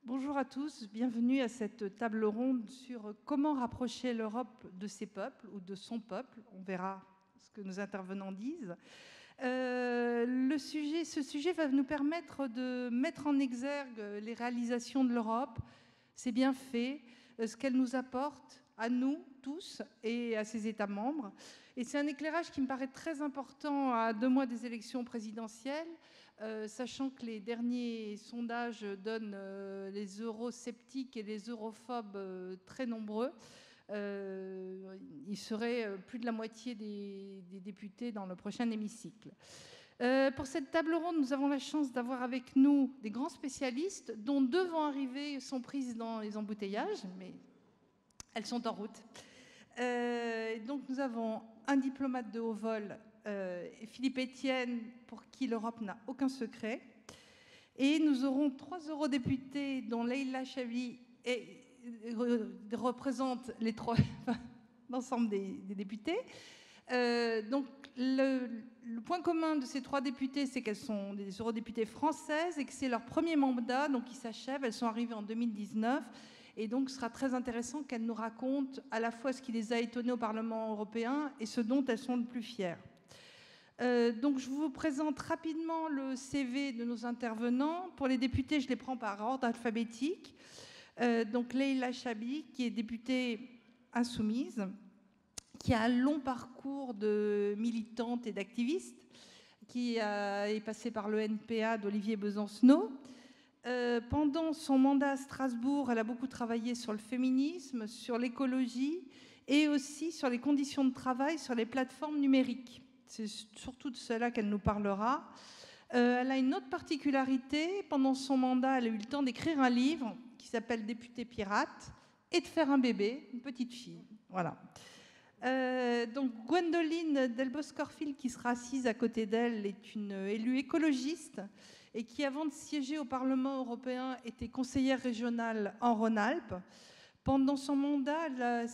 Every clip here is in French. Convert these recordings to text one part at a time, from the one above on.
Bonjour à tous, bienvenue à cette table ronde sur comment rapprocher l'Europe de ses peuples ou de son peuple. On verra ce que nos intervenants disent. Ce sujet va nous permettre de mettre en exergue les réalisations de l'Europe, ses bienfaits, ce qu'elle nous apporte à nous tous et à ses États membres. Et c'est un éclairage qui me paraît très important à 2 mois des élections présidentielles, sachant que les derniers sondages donnent les eurosceptiques et les europhobes très nombreux. Il serait plus de la moitié des députés dans le prochain hémicycle. Pour cette table ronde, nous avons la chance d'avoir avec nous des grands spécialistes, dont 2 vont arriver, sont prises dans les embouteillages, mais elles sont en route. Donc nous avons un diplomate de haut vol, Philippe Etienne, pour qui l'Europe n'a aucun secret. Et nous aurons 3 eurodéputés, dont Leïla Chaibi représente l'ensemble des députés. Donc le point commun de ces 3 députés, c'est qu'elles sont des eurodéputées françaises et que c'est leur premier mandat, donc qui s'achève. Elles sont arrivées en 2019. Et donc, ce sera très intéressant qu'elles nous racontent à la fois ce qui les a étonnées au Parlement européen et ce dont elles sont le plus fières. Donc, je vous présente rapidement le CV de nos intervenants. Pour les députés, je les prends par ordre alphabétique. Donc, Leïla Chaibi, qui est députée insoumise, qui a un long parcours de militante et d'activiste, qui est passée par le NPA d'Olivier Besancenot. Pendant son mandat à Strasbourg, elle a beaucoup travaillé sur le féminisme, sur l'écologie et aussi sur les conditions de travail sur les plateformes numériques. C'est surtout de cela qu'elle nous parlera. Elle a une autre particularité. Pendant son mandat, elle a eu le temps d'écrire un livre qui s'appelle Député pirate et de faire un bébé, une petite fille. Voilà. Donc Gwendoline Delbos-Corfield, qui sera assise à côté d'elle, est une élue écologiste et qui, avant de siéger au Parlement européen, était conseillère régionale en Rhône-Alpes. Pendant son mandat, elle a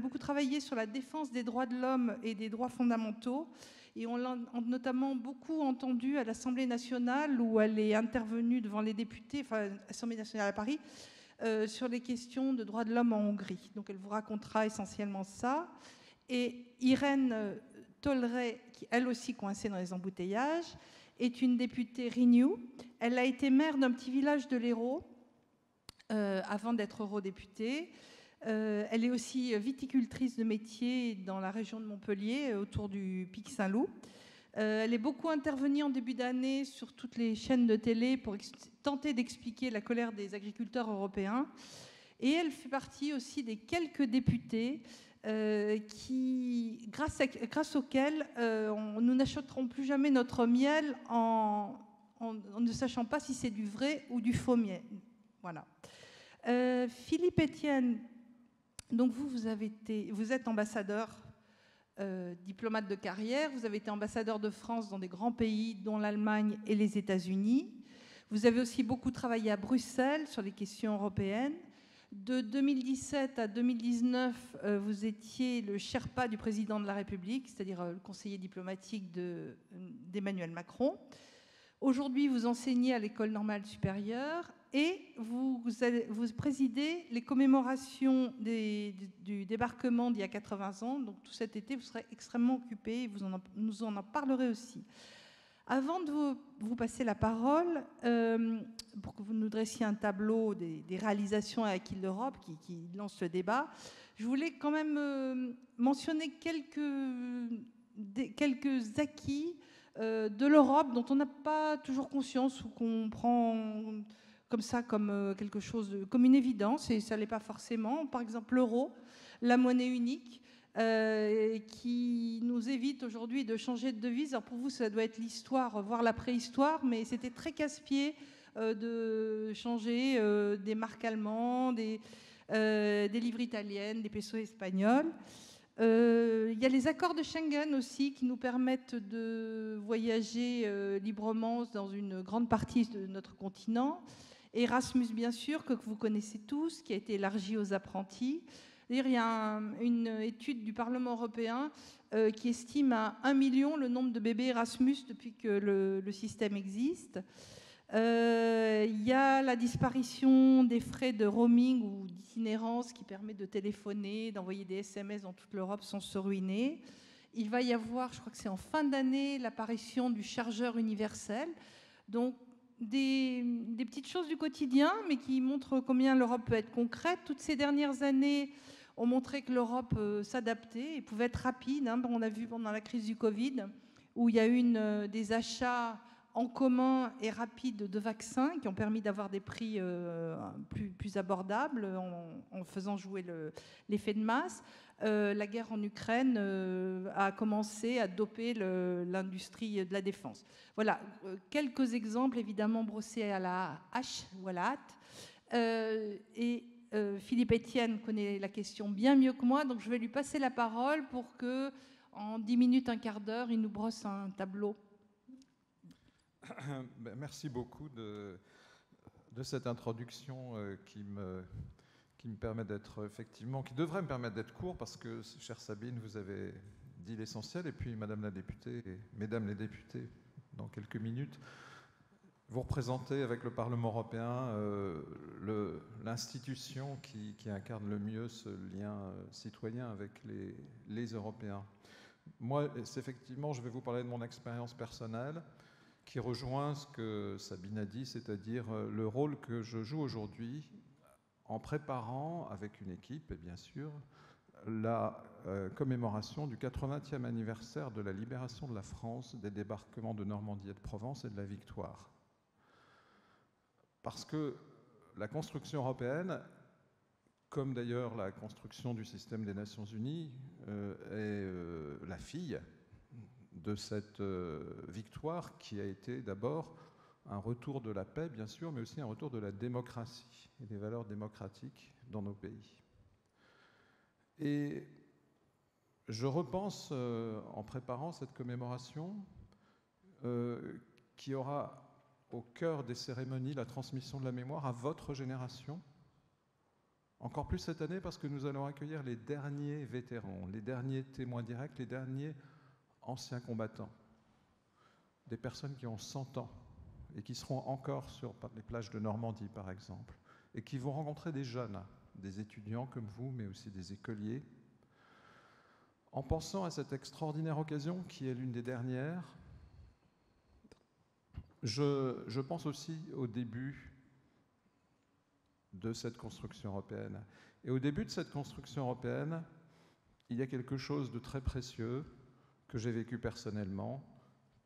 beaucoup travaillé sur la défense des droits de l'homme et des droits fondamentaux. Et on l'a notamment beaucoup entendue à l'Assemblée nationale, où elle est intervenue devant les députés, enfin, l'Assemblée nationale à Paris, sur les questions de droits de l'homme en Hongrie. Donc elle vous racontera essentiellement ça. Et Irène Tolleret, qui elle aussi coincée dans les embouteillages, est une députée Renew. Elle a été maire d'un petit village de l'Hérault avant d'être eurodéputée. Elle est aussi viticultrice de métier dans la région de Montpellier, autour du Pic Saint-Loup. Elle est beaucoup intervenue en début d'année sur toutes les chaînes de télé pour tenter d'expliquer la colère des agriculteurs européens. Et elle fait partie aussi des quelques députés grâce auxquels nous n'achèterons plus jamais notre miel en ne sachant pas si c'est du vrai ou du faux miel. Voilà. Philippe Etienne, donc vous êtes ambassadeur, diplomate de carrière. Vous avez été ambassadeur de France dans des grands pays, dont l'Allemagne et les États-Unis. Vous avez aussi beaucoup travaillé à Bruxelles sur les questions européennes. De 2017 à 2019, vous étiez le Sherpa du président de la République, c'est-à-dire le conseiller diplomatique d'Emmanuel Macron. Aujourd'hui, vous enseignez à l'École normale supérieure et vous présidez les commémorations du débarquement d'il y a 80 ans. Donc tout cet été, vous serez extrêmement occupé et nous en parlerez aussi. Avant de vous passer la parole, pour que vous nous dressiez un tableau des réalisations à acquis de l'Europe qui lance le débat, je voulais quand même mentionner quelques acquis de l'Europe dont on n'a pas toujours conscience ou qu'on prend comme ça, comme quelque chose, comme une évidence, et ça ne l'est pas forcément. Par exemple, l'euro, la monnaie unique, qui nous évite aujourd'hui de changer de devise. Alors pour vous, ça doit être l'histoire, voire la préhistoire, mais c'était très casse-pied de changer des marques allemandes, des livres italiennes, des pesos espagnols. Il y a les accords de Schengen aussi qui nous permettent de voyager librement dans une grande partie de notre continent. Erasmus, bien sûr, que vous connaissez tous, qui a été élargi aux apprentis. D'ailleurs, il y a une étude du Parlement européen qui estime à 1 million le nombre de bébés Erasmus depuis que le système existe. Il y a la disparition des frais de roaming ou d'itinérance qui permet de téléphoner, d'envoyer des SMS dans toute l'Europe sans se ruiner. Il va y avoir, je crois que c'est en fin d'année, l'apparition du chargeur universel. Donc, des petites choses du quotidien, mais qui montrent combien l'Europe peut être concrète. Toutes ces dernières années ont montré que l'Europe s'adaptait et pouvait être rapide. On a vu pendant la crise du Covid, où il y a eu des achats en commun et rapides de vaccins qui ont permis d'avoir des prix plus abordables en faisant jouer l'effet de masse. La guerre en Ukraine a commencé à doper l'industrie de la défense. Voilà, quelques exemples évidemment brossés à la hache ou à la hâte. Philippe Etienne connaît la question bien mieux que moi, donc je vais lui passer la parole pour que, en 10 minutes, un quart d'heure, il nous brosse un tableau. Merci beaucoup de cette introduction qui me permet d'être effectivement, qui devrait me permettre d'être court parce que, chère Sabine, vous avez dit l'essentiel et puis Madame la députée et Mesdames les députés, dans quelques minutes, vous représentez avec le Parlement européen l'institution qui incarne le mieux ce lien citoyen avec les Européens. Moi, effectivement, je vais vous parler de mon expérience personnelle qui rejoint ce que Sabine a dit, c'est-à-dire le rôle que je joue aujourd'hui en préparant, avec une équipe, et bien sûr, la commémoration du 80e anniversaire de la libération de la France, des débarquements de Normandie et de Provence et de la Victoire. Parce que la construction européenne, comme d'ailleurs la construction du système des Nations Unies, est la fille de cette victoire qui a été d'abord un retour de la paix, bien sûr, mais aussi un retour de la démocratie et des valeurs démocratiques dans nos pays. Et je repense, en préparant cette commémoration, qui aura au cœur des cérémonies la transmission de la mémoire à votre génération, encore plus cette année parce que nous allons accueillir les derniers vétérans, les derniers témoins directs, les derniers anciens combattants, des personnes qui ont 100 ans et qui seront encore sur les plages de Normandie, par exemple, et qui vont rencontrer des jeunes, des étudiants comme vous, mais aussi des écoliers. En pensant à cette extraordinaire occasion, qui est l'une des dernières, je pense aussi au début de cette construction européenne. Et au début de cette construction européenne, il y a quelque chose de très précieux que j'ai vécu personnellement,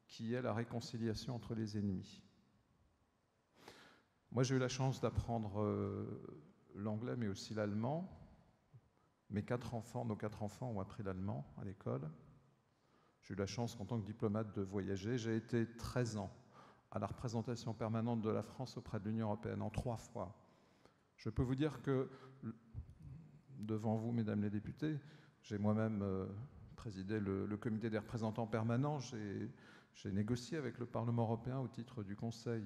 qui est la réconciliation entre les ennemis. Moi, j'ai eu la chance d'apprendre l'anglais, mais aussi l'allemand. Nos 4 enfants ont appris l'allemand à l'école. J'ai eu la chance, en tant que diplomate, de voyager. J'ai été 13 ans à la représentation permanente de la France auprès de l'Union européenne, en 3 fois. Je peux vous dire que, devant vous, mesdames les députés, j'ai moi-même présidé le comité des représentants permanents. J'ai négocié avec le Parlement européen au titre du Conseil,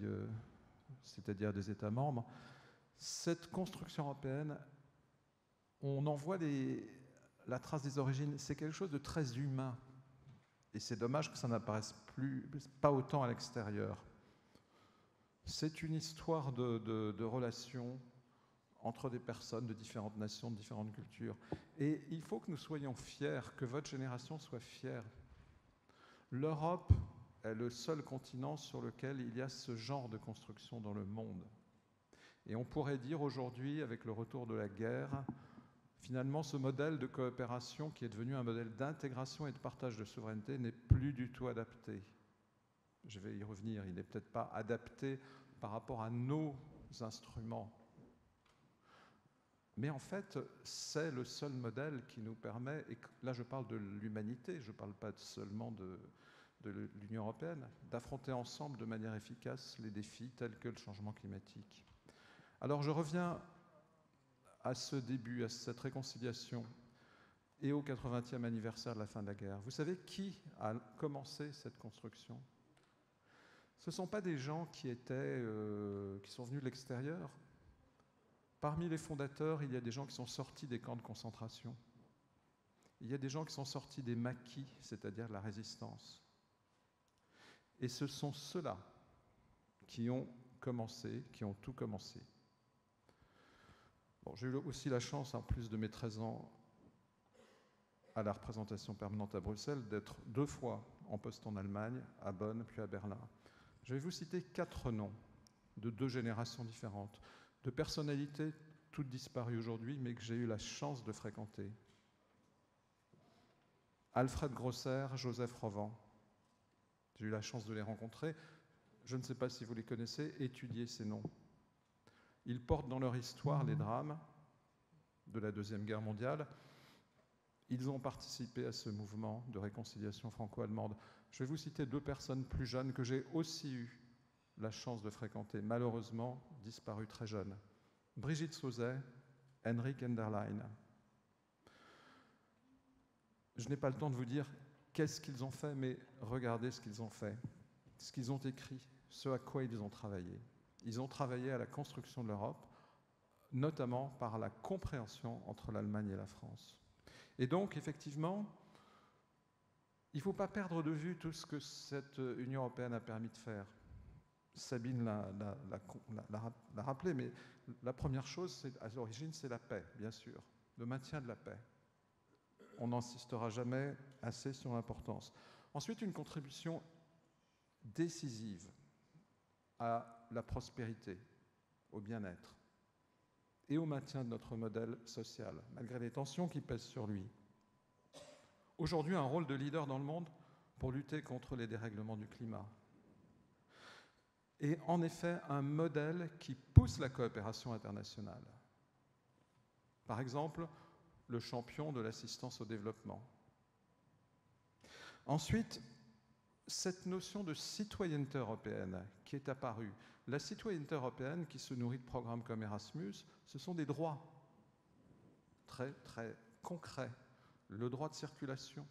c'est-à-dire des États membres. Cette construction européenne, on en voit la trace des origines. C'est quelque chose de très humain. Et c'est dommage que ça n'apparaisse pas autant à l'extérieur. C'est une histoire de relations entre des personnes de différentes nations, de différentes cultures. Et il faut que nous soyons fiers, que votre génération soit fière. L'Europe est le seul continent sur lequel il y a ce genre de construction dans le monde. Et on pourrait dire aujourd'hui, avec le retour de la guerre, finalement, ce modèle de coopération qui est devenu un modèle d'intégration et de partage de souveraineté n'est plus du tout adapté. Je vais y revenir, il n'est peut-être pas adapté par rapport à nos instruments. Mais en fait, c'est le seul modèle qui nous permet, et là je parle de l'humanité, je ne parle pas seulement de l'Union européenne, d'affronter ensemble de manière efficace les défis tels que le changement climatique. Alors je reviens à ce début, à cette réconciliation et au 80e anniversaire de la fin de la guerre. Vous savez qui a commencé cette construction ? Ce ne sont pas des gens qui sont venus de l'extérieur. Parmi les fondateurs, il y a des gens qui sont sortis des camps de concentration. Il y a des gens qui sont sortis des maquis, c'est-à-dire de la résistance. Et ce sont ceux-là qui ont commencé, qui ont tout commencé. Bon, j'ai eu aussi la chance, en plus de mes 13 ans à la représentation permanente à Bruxelles, d'être 2 fois en poste en Allemagne, à Bonn, puis à Berlin. Je vais vous citer 4 noms de 2 générations différentes, de personnalités toutes disparues aujourd'hui, mais que j'ai eu la chance de fréquenter. Alfred Grosser, Joseph Rovan. J'ai eu la chance de les rencontrer. Je ne sais pas si vous les connaissez, étudiez ces noms. Ils portent dans leur histoire les drames de la Deuxième Guerre mondiale. Ils ont participé à ce mouvement de réconciliation franco-allemande. Je vais vous citer 2 personnes plus jeunes que j'ai aussi eu la chance de fréquenter, malheureusement disparues très jeunes. Brigitte Sauzet, Henrik Enderlein. Je n'ai pas le temps de vous dire qu'est-ce qu'ils ont fait, mais regardez ce qu'ils ont fait, ce qu'ils ont écrit, ce à quoi ils ont travaillé. Ils ont travaillé à la construction de l'Europe, notamment par la compréhension entre l'Allemagne et la France. Et donc, effectivement, il ne faut pas perdre de vue tout ce que cette Union européenne a permis de faire. Sabine l'a rappelé, mais la première chose, à l'origine, c'est la paix, bien sûr, le maintien de la paix. On n'insistera jamais assez sur l'importance. Ensuite, une contribution décisive à la prospérité, au bien-être et au maintien de notre modèle social, malgré les tensions qui pèsent sur lui. Aujourd'hui, un rôle de leader dans le monde pour lutter contre les dérèglements du climat. Et en effet, un modèle qui pousse la coopération internationale. Par exemple, le champion de l'assistance au développement. Ensuite, cette notion de citoyenneté européenne qui est apparue. La citoyenneté européenne qui se nourrit de programmes comme Erasmus, ce sont des droits très, très concrets. Le droit de circulation,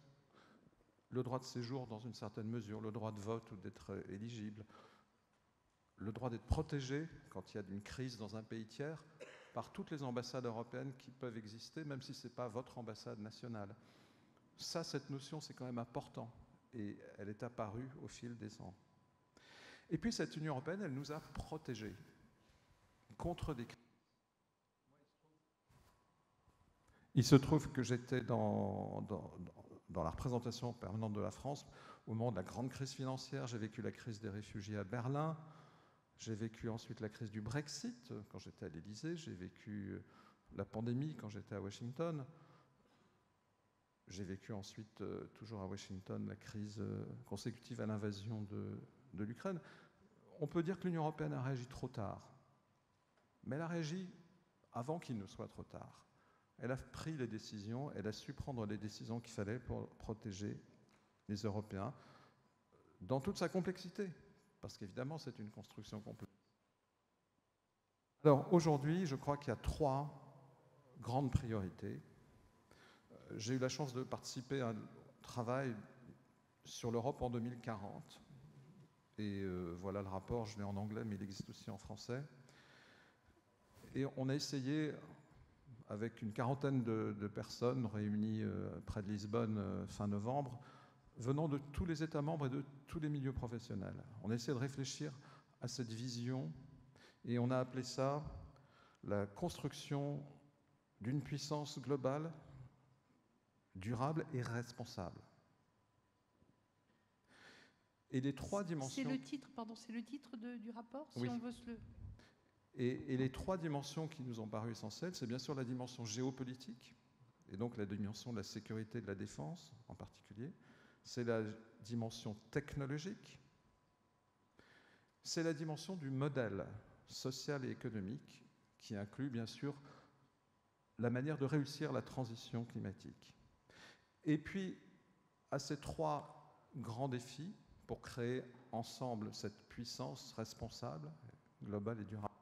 le droit de séjour dans une certaine mesure, le droit de vote ou d'être éligible, le droit d'être protégé quand il y a une crise dans un pays tiers par toutes les ambassades européennes qui peuvent exister, même si ce n'est pas votre ambassade nationale. Ça, cette notion, c'est quand même important. Et elle est apparue au fil des ans. Et puis cette Union européenne, elle nous a protégés contre des crises. Il se trouve que j'étais dans la représentation permanente de la France au moment de la grande crise financière. J'ai vécu la crise des réfugiés à Berlin. J'ai vécu ensuite la crise du Brexit quand j'étais à l'Élysée. J'ai vécu la pandémie quand j'étais à Washington. J'ai vécu ensuite, toujours à Washington, la crise consécutive à l'invasion de l'Ukraine. On peut dire que l'Union européenne a réagi trop tard. Mais elle a réagi avant qu'il ne soit trop tard. Elle a pris les décisions, elle a su prendre les décisions qu'il fallait pour protéger les Européens dans toute sa complexité. Parce qu'évidemment, c'est une construction complexe. Alors aujourd'hui, je crois qu'il y a 3 grandes priorités. J'ai eu la chance de participer à un travail sur l'Europe en 2040. Et voilà le rapport, je l'ai en anglais, mais il existe aussi en français. Et on a essayé, avec une quarantaine de personnes réunies près de Lisbonne fin novembre, venant de tous les États membres et de tous les milieux professionnels. On a essayé de réfléchir à cette vision et on a appelé ça la construction d'une puissance globale durable et responsable. Et les 3 dimensions... C'est le titre, pardon, c'est le titre du rapport, si oui. on veut se le... Et les 3 dimensions qui nous ont paru essentielles, c'est bien sûr la dimension géopolitique, et donc la dimension de la sécurité et de la défense en particulier. C'est la dimension technologique. C'est la dimension du modèle social et économique, qui inclut bien sûr la manière de réussir la transition climatique. Et puis, à ces 3 grands défis, pour créer ensemble cette puissance responsable, globale et durable,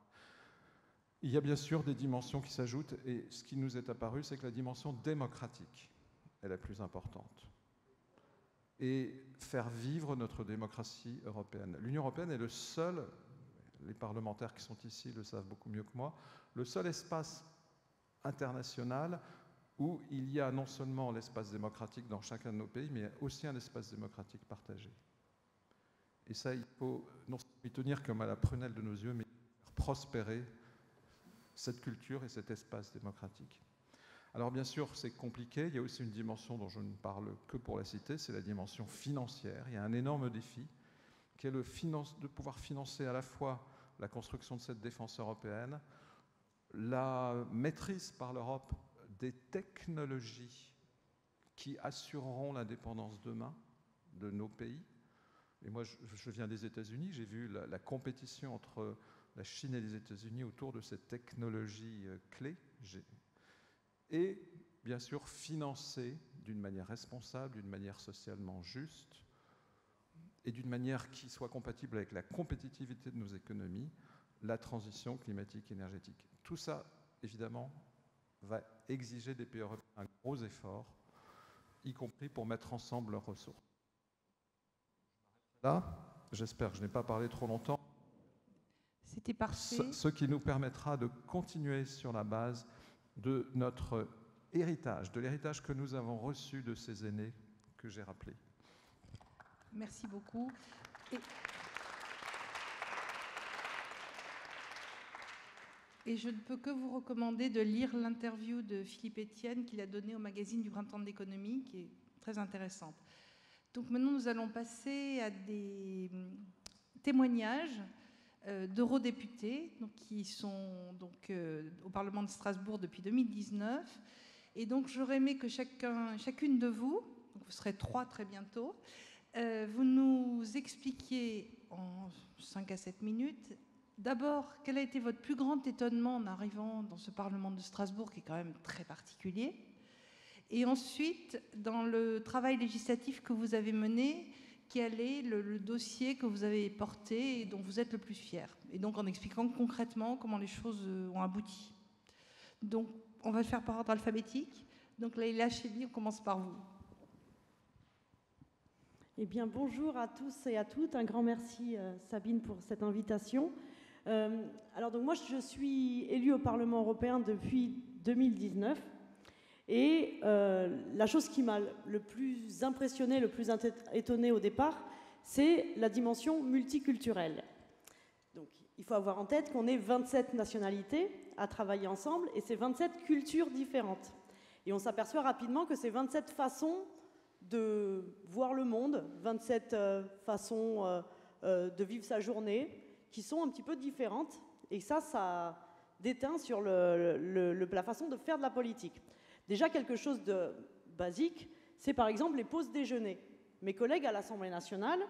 il y a bien sûr des dimensions qui s'ajoutent, et ce qui nous est apparu, c'est que la dimension démocratique est la plus importante. Et faire vivre notre démocratie européenne. L'Union européenne est le seul, les parlementaires qui sont ici le savent beaucoup mieux que moi, le seul espace international où il y a non seulement l'espace démocratique dans chacun de nos pays, mais aussi un espace démocratique partagé. Et ça, il faut non seulement y tenir comme à la prunelle de nos yeux, mais faire prospérer cette culture et cet espace démocratique. Alors bien sûr, c'est compliqué. Il y a aussi une dimension dont je ne parle que pour la citer, c'est la dimension financière. Il y a un énorme défi qui est de pouvoir financer à la fois la construction de cette défense européenne, la maîtrise par l'Europe des technologies qui assureront l'indépendance demain de nos pays. Et moi, je viens des États-Unis, j'ai vu la compétition entre la Chine et les États-Unis autour de ces technologies clés. Et bien sûr, financer d'une manière responsable, d'une manière socialement juste et d'une manière qui soit compatible avec la compétitivité de nos économies, la transition climatique et énergétique. Tout ça, évidemment, va exiger des pays européens un gros effort, y compris pour mettre ensemble leurs ressources. Là, j'espère que je n'ai pas parlé trop longtemps. C'était parfait. Ce qui nous permettra de continuer sur la base de notre héritage, de l'héritage que nous avons reçu de ces aînés que j'ai rappelés. Merci beaucoup. Et je ne peux que vous recommander de lire l'interview de Philippe Etienne qu'il a donnée au magazine du Printemps de l'économie, qui est très intéressante. Donc maintenant, nous allons passer à des témoignages d'eurodéputés qui sont au Parlement de Strasbourg depuis 2019. Et donc, j'aurais aimé que chacune de vous, donc vous serez 3 très bientôt, vous nous expliquiez en 5 à 7 minutes, d'abord, quel a été votre plus grand étonnement en arrivant dans ce Parlement de Strasbourg, qui est quand même très particulier, et ensuite, dans le travail législatif que vous avez mené, quel est le dossier que vous avez porté et dont vous êtes le plus fier, et donc en expliquant concrètement comment les choses ont abouti. Donc, on va le faire par ordre alphabétique. Donc, Leïla Chebbi, on commence par vous. Eh bien, bonjour à tous et à toutes. Un grand merci, Sabine, pour cette invitation. Alors, donc, moi, je suis élue au Parlement européen depuis 2019. Et la chose qui m'a le plus impressionnée, le plus étonnée au départ, c'est la dimension multiculturelle. Donc, il faut avoir en tête qu'on est 27 nationalités à travailler ensemble et c'est 27 cultures différentes. Et on s'aperçoit rapidement que c'est 27 façons de voir le monde, 27 façons de vivre sa journée, qui sont un petit peu différentes. Et ça déteint sur la façon de faire de la politique. Déjà, quelque chose de basique, c'est par exemple les pauses déjeuner. Mes collègues à l'Assemblée nationale,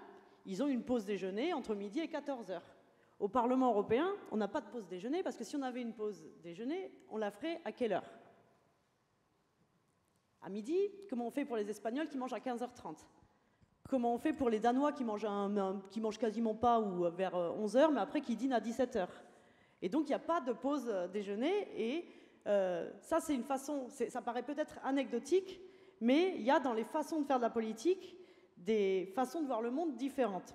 ils ont une pause déjeuner entre midi et 14h. Au Parlement européen, on n'a pas de pause déjeuner parce que si on avait une pause déjeuner, on la ferait à quelle heure? À midi? Comment on fait pour les Espagnols qui mangent à 15h30? Comment on fait pour les Danois qui mangent quasiment pas ou vers 11h, mais après qui dînent à 17h? Et donc, il n'y a pas de pause déjeuner. Et ça, c'est une façon, ça paraît peut-être anecdotique, mais il y a dans les façons de faire de la politique des façons de voir le monde différentes.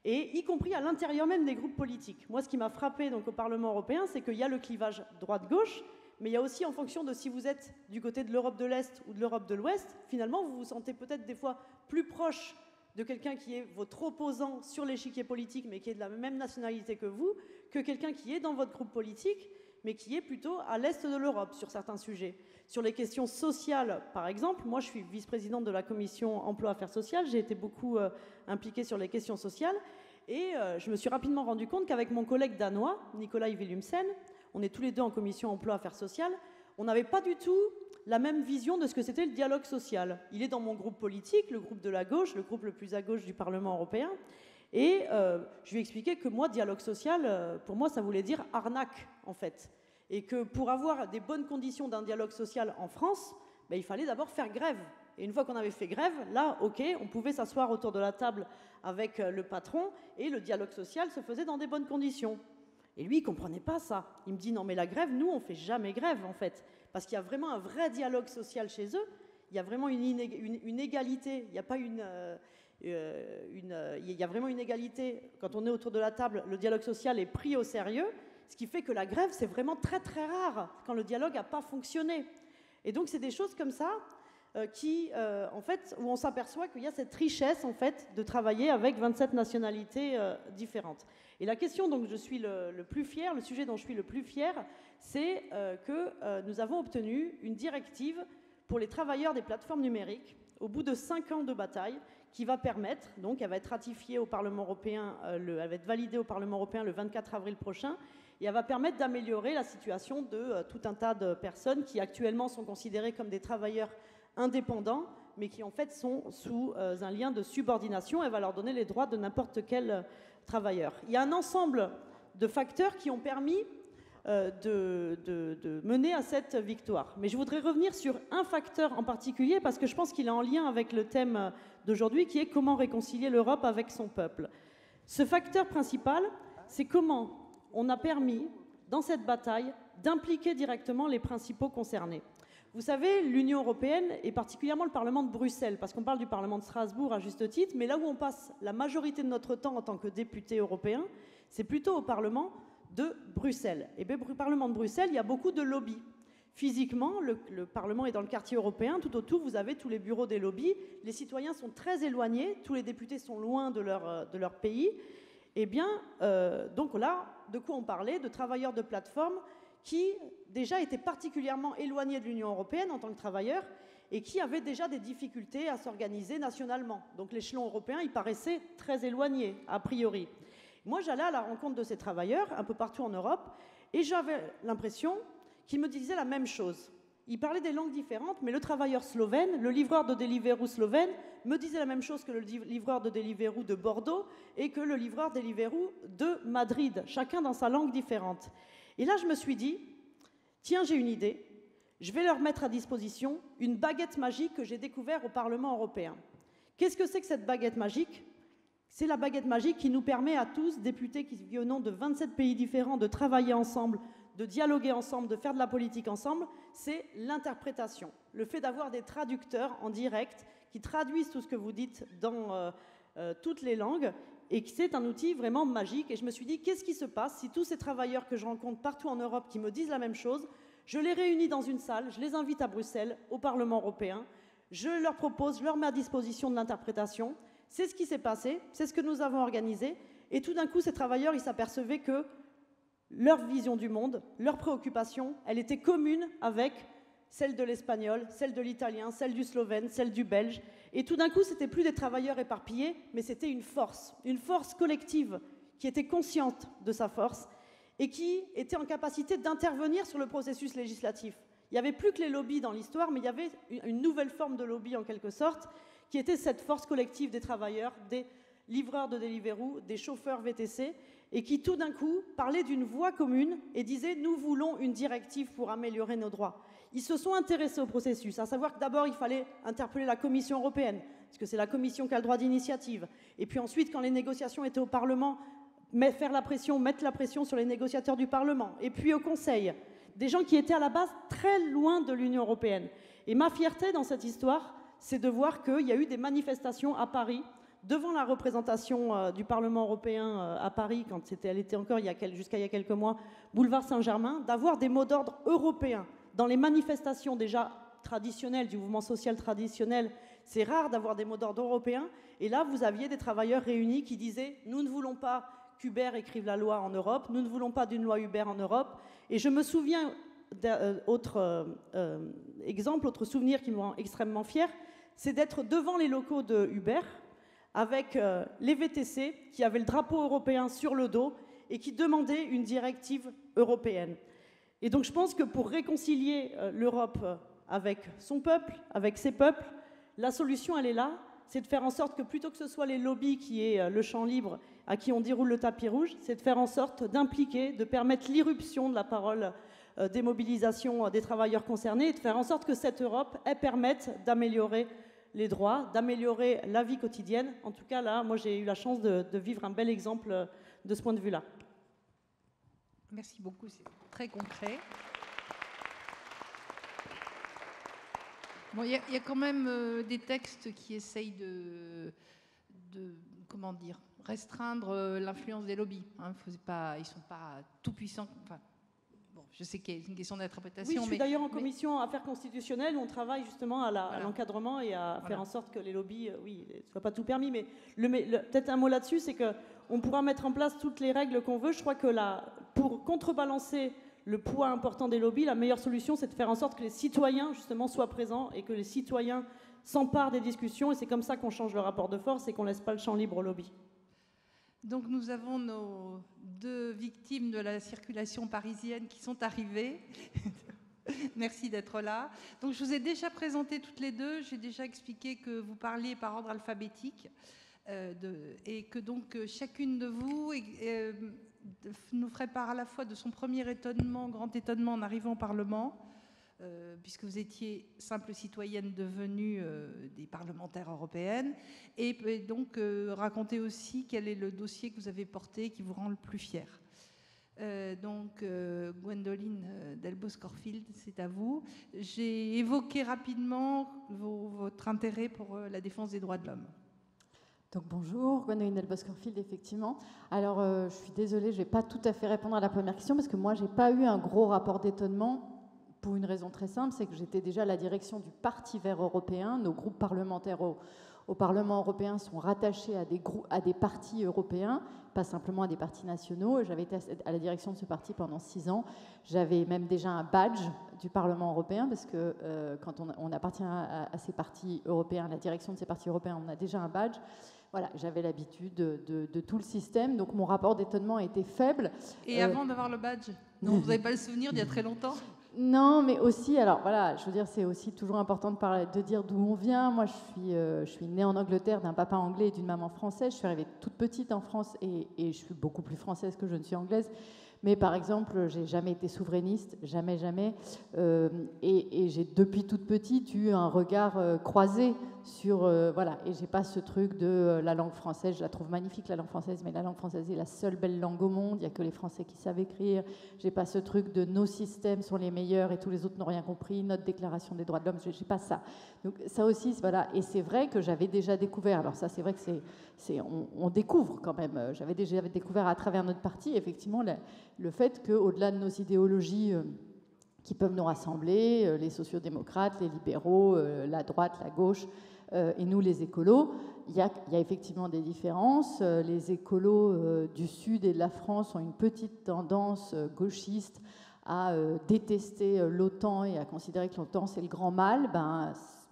Et y compris à l'intérieur même des groupes politiques. Moi, ce qui m'a frappé donc, au Parlement européen, c'est qu'il y a le clivage droite-gauche, mais il y a aussi en fonction de si vous êtes du côté de l'Europe de l'Est ou de l'Europe de l'Ouest, finalement, vous vous sentez peut-être des fois plus proche de quelqu'un qui est votre opposant sur l'échiquier politique, mais qui est de la même nationalité que vous, que quelqu'un qui est dans votre groupe politique, mais qui est plutôt à l'Est de l'Europe sur certains sujets. Sur les questions sociales, par exemple, moi je suis vice-présidente de la commission emploi-affaires sociales, j'ai été beaucoup impliquée sur les questions sociales, et je me suis rapidement rendu compte qu'avec mon collègue danois, Nikolai Villumsen, on est tous les deux en commission emploi-affaires sociales, on n'avait pas du tout la même vision de ce que c'était le dialogue social. Il est dans mon groupe politique, le groupe de la gauche, le groupe le plus à gauche du Parlement européen, et je lui ai expliqué que moi, dialogue social, pour moi, ça voulait dire arnaque, en fait. Et que pour avoir des bonnes conditions d'un dialogue social en France, ben, il fallait d'abord faire grève. Et une fois qu'on avait fait grève, là, ok, on pouvait s'asseoir autour de la table avec le patron, et le dialogue social se faisait dans des bonnes conditions. Et lui, il ne comprenait pas ça. Il me dit, non mais la grève, nous, on ne fait jamais grève, en fait. Parce qu'il y a vraiment un vrai dialogue social chez eux. Il y a vraiment une égalité. Il n'y a pas il y a vraiment une égalité. Quand on est autour de la table, le dialogue social est pris au sérieux. Ce qui fait que la grève, c'est vraiment très très rare quand le dialogue n'a pas fonctionné. Et donc, c'est des choses comme ça. en fait, où on s'aperçoit qu'il y a cette richesse en fait, de travailler avec 27 nationalités différentes. Et la question dont je suis le plus fier, le sujet dont je suis le plus fier, c'est que nous avons obtenu une directive pour les travailleurs des plateformes numériques au bout de 5 ans de bataille, qui va permettre, donc elle va être ratifiée au Parlement européen, elle va être validée au Parlement européen le 24 avril prochain, et elle va permettre d'améliorer la situation de tout un tas de personnes qui actuellement sont considérées comme des travailleurs indépendants, mais qui en fait sont sous un lien de subordination. Elle va leur donner les droits de n'importe quel travailleur. Il y a un ensemble de facteurs qui ont permis de mener à cette victoire. Mais je voudrais revenir sur un facteur en particulier, parce que je pense qu'il est en lien avec le thème d'aujourd'hui, qui est comment réconcilier l'Europe avec son peuple. Ce facteur principal, c'est comment on a permis, dans cette bataille, d'impliquer directement les principaux concernés. Vous savez, l'Union européenne, et particulièrement le Parlement de Bruxelles, parce qu'on parle du Parlement de Strasbourg à juste titre, mais là où on passe la majorité de notre temps en tant que député européen, c'est plutôt au Parlement de Bruxelles. Et bien, au Parlement de Bruxelles, il y a beaucoup de lobbies. Physiquement, le Parlement est dans le quartier européen. Tout autour, vous avez tous les bureaux des lobbies. Les citoyens sont très éloignés. Tous les députés sont loin de leur pays. Eh bien, donc là, de quoi on parlait? De travailleurs de plateforme qui, déjà, étaient particulièrement éloignés de l'Union européenne en tant que travailleurs et qui avaient déjà des difficultés à s'organiser nationalement. Donc l'échelon européen, il paraissait très éloigné, a priori. Moi, j'allais à la rencontre de ces travailleurs, un peu partout en Europe, et j'avais l'impression qu'ils me disaient la même chose. Ils parlaient des langues différentes, mais le travailleur slovène, le livreur de Deliveroo slovène, me disait la même chose que le livreur de Deliveroo de Bordeaux et que le livreur Deliveroo de Madrid, chacun dans sa langue différente. Et là, je me suis dit, tiens, j'ai une idée, je vais leur mettre à disposition une baguette magique que j'ai découverte au Parlement européen. Qu'est-ce que c'est que cette baguette magique ? C'est la baguette magique qui nous permet à tous, députés qui venons de 27 pays différents, de travailler ensemble, de dialoguer ensemble, de faire de la politique ensemble. C'est l'interprétation. Le fait d'avoir des traducteurs en direct qui traduisent tout ce que vous dites dans toutes les langues. Et c'est un outil vraiment magique. Et je me suis dit, qu'est-ce qui se passe si tous ces travailleurs que je rencontre partout en Europe qui me disent la même chose, je les réunis dans une salle, je les invite à Bruxelles, au Parlement européen, je leur propose, je leur mets à disposition de l'interprétation. C'est ce qui s'est passé, c'est ce que nous avons organisé. Et tout d'un coup, ces travailleurs, ils s'apercevaient que leur vision du monde, leur préoccupation, elle était commune avec celle de l'espagnol, celle de l'italien, celle du slovène, celle du belge. Et tout d'un coup, c'était plus des travailleurs éparpillés, mais c'était une force collective qui était consciente de sa force et qui était en capacité d'intervenir sur le processus législatif. Il n'y avait plus que les lobbies dans l'histoire, mais il y avait une nouvelle forme de lobby en quelque sorte, qui était cette force collective des travailleurs, des livreurs de Deliveroo, des chauffeurs VTC, et qui tout d'un coup parlaient d'une voix commune et disaient « nous voulons une directive pour améliorer nos droits ». Ils se sont intéressés au processus, à savoir que d'abord il fallait interpeller la Commission européenne, parce que c'est la Commission qui a le droit d'initiative, et puis ensuite quand les négociations étaient au Parlement, mettre la pression sur les négociateurs du Parlement, et puis au Conseil, des gens qui étaient à la base très loin de l'Union européenne. Et ma fierté dans cette histoire, c'est de voir qu'il y a eu des manifestations à Paris, devant la représentation du Parlement européen à Paris, quand elle était encore jusqu'à il y a quelques mois, boulevard Saint-Germain, d'avoir des mots d'ordre européens. Dans les manifestations déjà traditionnelles, du mouvement social traditionnel, c'est rare d'avoir des mots d'ordre européens. Et là, vous aviez des travailleurs réunis qui disaient « nous ne voulons pas qu'Uber écrive la loi en Europe, nous ne voulons pas d'une loi Uber en Europe ». Et je me souviens autre exemple, autre souvenir qui me rend extrêmement fier, c'est d'être devant les locaux de Uber avec les VTC qui avaient le drapeau européen sur le dos et qui demandaient une directive européenne. Et donc je pense que pour réconcilier l'Europe avec son peuple, avec ses peuples, la solution elle est là, c'est de faire en sorte que plutôt que ce soit les lobbies qui aient le champ libre à qui on déroule le tapis rouge, c'est de faire en sorte d'impliquer, de permettre l'irruption de la parole des mobilisations des travailleurs concernés et de faire en sorte que cette Europe, elle permette d'améliorer les droits, d'améliorer la vie quotidienne. En tout cas, là, moi, j'ai eu la chance de vivre un bel exemple de ce point de vue-là. Merci beaucoup, c'est très concret. Bon, il y a quand même des textes qui essayent de comment dire, restreindre l'influence des lobbies. Hein. Ils ne sont pas tout puissants. Enfin, bon, je sais qu'il y a une question Oui, d'interprétation. je suis d'ailleurs en commission affaires constitutionnelles où on travaille justement à Voilà. l'encadrement et à Voilà. faire en sorte que les lobbies, oui, ne soient pas tout permis. Mais peut-être un mot là-dessus, c'est qu'on pourra mettre en place toutes les règles qu'on veut. Je crois que pour contrebalancer le poids important des lobbies, la meilleure solution, c'est de faire en sorte que les citoyens, justement, soient présents et que les citoyens s'emparent des discussions. Et c'est comme ça qu'on change le rapport de force et qu'on ne laisse pas le champ libre aux lobbies. Donc nous avons nos 2 victimes de la circulation parisienne qui sont arrivées. Merci d'être là. Donc je vous ai déjà présenté toutes les 2. J'ai déjà expliqué que vous parliez par ordre alphabétique et que donc chacune de vous nous ferait part à la fois de son premier étonnement, grand étonnement en arrivant au Parlement, puisque vous étiez simple citoyenne devenue des parlementaires européennes, et donc raconter aussi quel est le dossier que vous avez porté qui vous rend le plus fier. Donc Gwendoline Delbos-Corfield, c'est à vous. J'ai évoqué rapidement votre intérêt pour la défense des droits de l'homme. Donc bonjour, Gwendoline Delbos-Corfield, effectivement. Alors je suis désolée, je ne vais pas tout à fait répondre à la première question parce que moi, je n'ai pas eu un gros rapport d'étonnement. Pour une raison très simple, c'est que j'étais déjà à la direction du Parti vert européen. Nos groupes parlementaires au Parlement européen sont rattachés à des partis européens, pas simplement à des partis nationaux. J'avais été à la direction de ce parti pendant 6 ans. J'avais même déjà un badge du Parlement européen, parce que quand on appartient à ces partis européens, à la direction de ces partis européens, on a déjà un badge. Voilà, j'avais l'habitude de tout le système, donc mon rapport d'étonnement était faible. Et avant d'avoir le badge, non, vous n'avez pas le souvenir d'il y a très longtemps ? Non, mais aussi, alors voilà, je veux dire, c'est aussi toujours important de dire d'où on vient. Moi, je suis née en Angleterre d'un papa anglais et d'une maman française. Je suis arrivée toute petite en France et je suis beaucoup plus française que je ne suis anglaise. Mais par exemple, j'ai jamais été souverainiste, jamais. Et j'ai depuis toute petite eu un regard croisé sur voilà. Et j'ai pas ce truc de la langue française. Je la trouve magnifique, la langue française, mais la langue française est la seule belle langue au monde. Il y a que les Français qui savent écrire. J'ai pas ce truc de nos systèmes sont les meilleurs et tous les autres n'ont rien compris. Notre déclaration des droits de l'homme, j'ai pas ça. Donc ça aussi, voilà. Et c'est vrai que j'avais déjà découvert. Alors ça, c'est vrai que on découvre quand même. J'avais déjà découvert à travers notre parti, effectivement, le fait qu'au-delà de nos idéologies qui peuvent nous rassembler, les sociodémocrates, les libéraux, la droite, la gauche, et nous les écolos, il y a effectivement des différences. Les écolos du sud et de la France ont une petite tendance gauchiste à détester l'OTAN et à considérer que l'OTAN c'est le grand mal.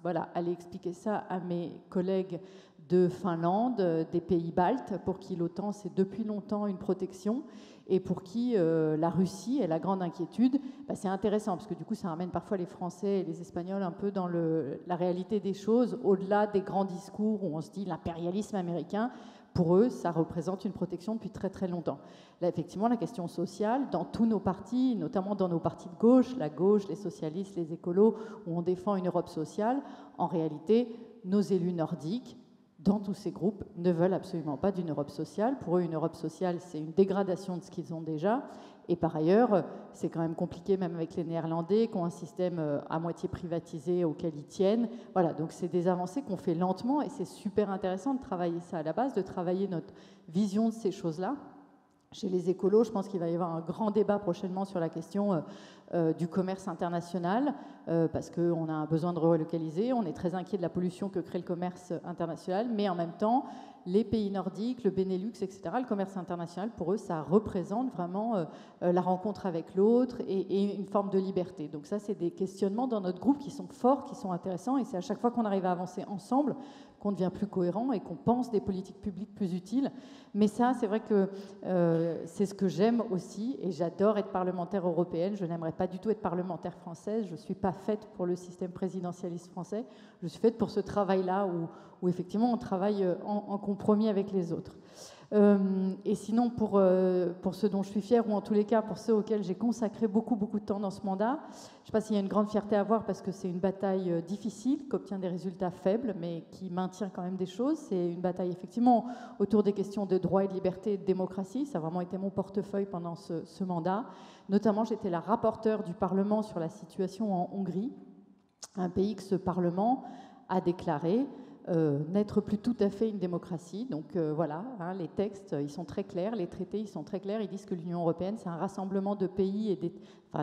Voilà, allez expliquer ça à mes collègues de Finlande, des pays baltes, pour qui l'OTAN c'est depuis longtemps une protection, et pour qui la Russie est la grande inquiétude. C'est intéressant, parce que du coup, ça ramène parfois les Français et les Espagnols un peu dans la réalité des choses, au-delà des grands discours où on se dit l'impérialisme américain. Pour eux, ça représente une protection depuis très très longtemps. Là, effectivement, la question sociale, dans tous nos partis, notamment dans nos partis de gauche, la gauche, les socialistes, les écolos, où on défend une Europe sociale, en réalité, nos élus nordiques, dans tous ces groupes, ne veulent absolument pas d'une Europe sociale. Pour eux, une Europe sociale, c'est une dégradation de ce qu'ils ont déjà. Et par ailleurs, c'est quand même compliqué, même avec les Néerlandais, qui ont un système à moitié privatisé auquel ils tiennent. Voilà, donc c'est des avancées qu'on fait lentement, et c'est super intéressant de travailler ça à la base, de travailler notre vision de ces choses-là. Chez les écolos, je pense qu'il va y avoir un grand débat prochainement sur la question du commerce international, parce qu'on a un besoin de relocaliser. On est très inquiet de la pollution que crée le commerce international, mais en même temps, les pays nordiques, le Benelux, etc., le commerce international, pour eux, ça représente vraiment la rencontre avec l'autre et une forme de liberté. Donc ça, c'est des questionnements dans notre groupe qui sont forts, qui sont intéressants, et c'est à chaque fois qu'on arrive à avancer ensemble qu'on devient plus cohérent et qu'on pense des politiques publiques plus utiles. Mais ça, c'est vrai que c'est ce que j'aime aussi, et j'adore être parlementaire européenne. Je n'aimerais pas du tout être parlementaire française. Je ne suis pas faite pour le système présidentialiste français. Je suis faite pour ce travail-là où effectivement on travaille en compromis avec les autres. Et sinon, pour ceux dont je suis fière, ou en tous les cas pour ceux auxquels j'ai consacré beaucoup de temps dans ce mandat, je ne sais pas s'il y a une grande fierté à avoir, parce que c'est une bataille difficile, qui obtient des résultats faibles, mais qui maintient quand même des choses. C'est une bataille effectivement autour des questions de droit et de liberté et de démocratie. Ça a vraiment été mon portefeuille pendant ce mandat. Notamment, j'étais la rapporteure du Parlement sur la situation en Hongrie, un pays que ce Parlement a déclaré n'être plus tout à fait une démocratie. Donc voilà, hein, les textes, ils sont très clairs, les traités, ils sont très clairs. Ils disent que l'Union européenne, c'est un rassemblement de pays et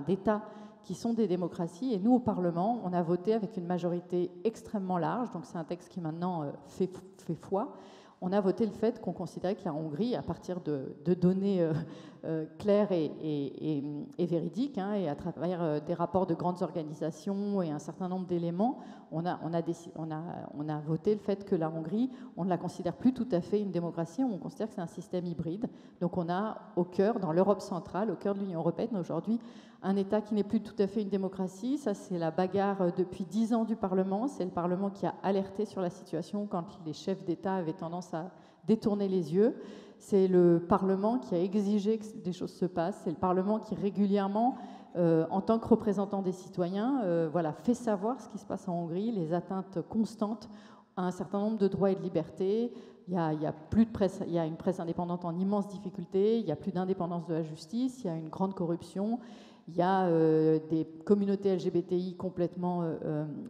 d'États qui sont des démocraties. Et nous, au Parlement, on a voté avec une majorité extrêmement large. Donc c'est un texte qui maintenant fait foi. On a voté le fait qu'on considérait que la Hongrie, à partir de données claires et véridiques, hein, et à travers des rapports de grandes organisations et un certain nombre d'éléments, on a voté le fait que la Hongrie, on ne la considère plus tout à fait une démocratie, on considère que c'est un système hybride. Donc on a au cœur, dans l'Europe centrale, au cœur de l'Union européenne aujourd'hui, un État qui n'est plus tout à fait une démocratie. Ça, c'est la bagarre depuis 10 ans du Parlement. C'est le Parlement qui a alerté sur la situation quand les chefs d'État avaient tendance à détourner les yeux. C'est le Parlement qui a exigé que des choses se passent. C'est le Parlement qui régulièrement, en tant que représentant des citoyens, fait savoir ce qui se passe en Hongrie, les atteintes constantes à un certain nombre de droits et de libertés. Il y a plus de presse, il y a une presse indépendante en immense difficulté, il n'y a plus d'indépendance de la justice, il y a une grande corruption. Il y a des communautés LGBTI complètement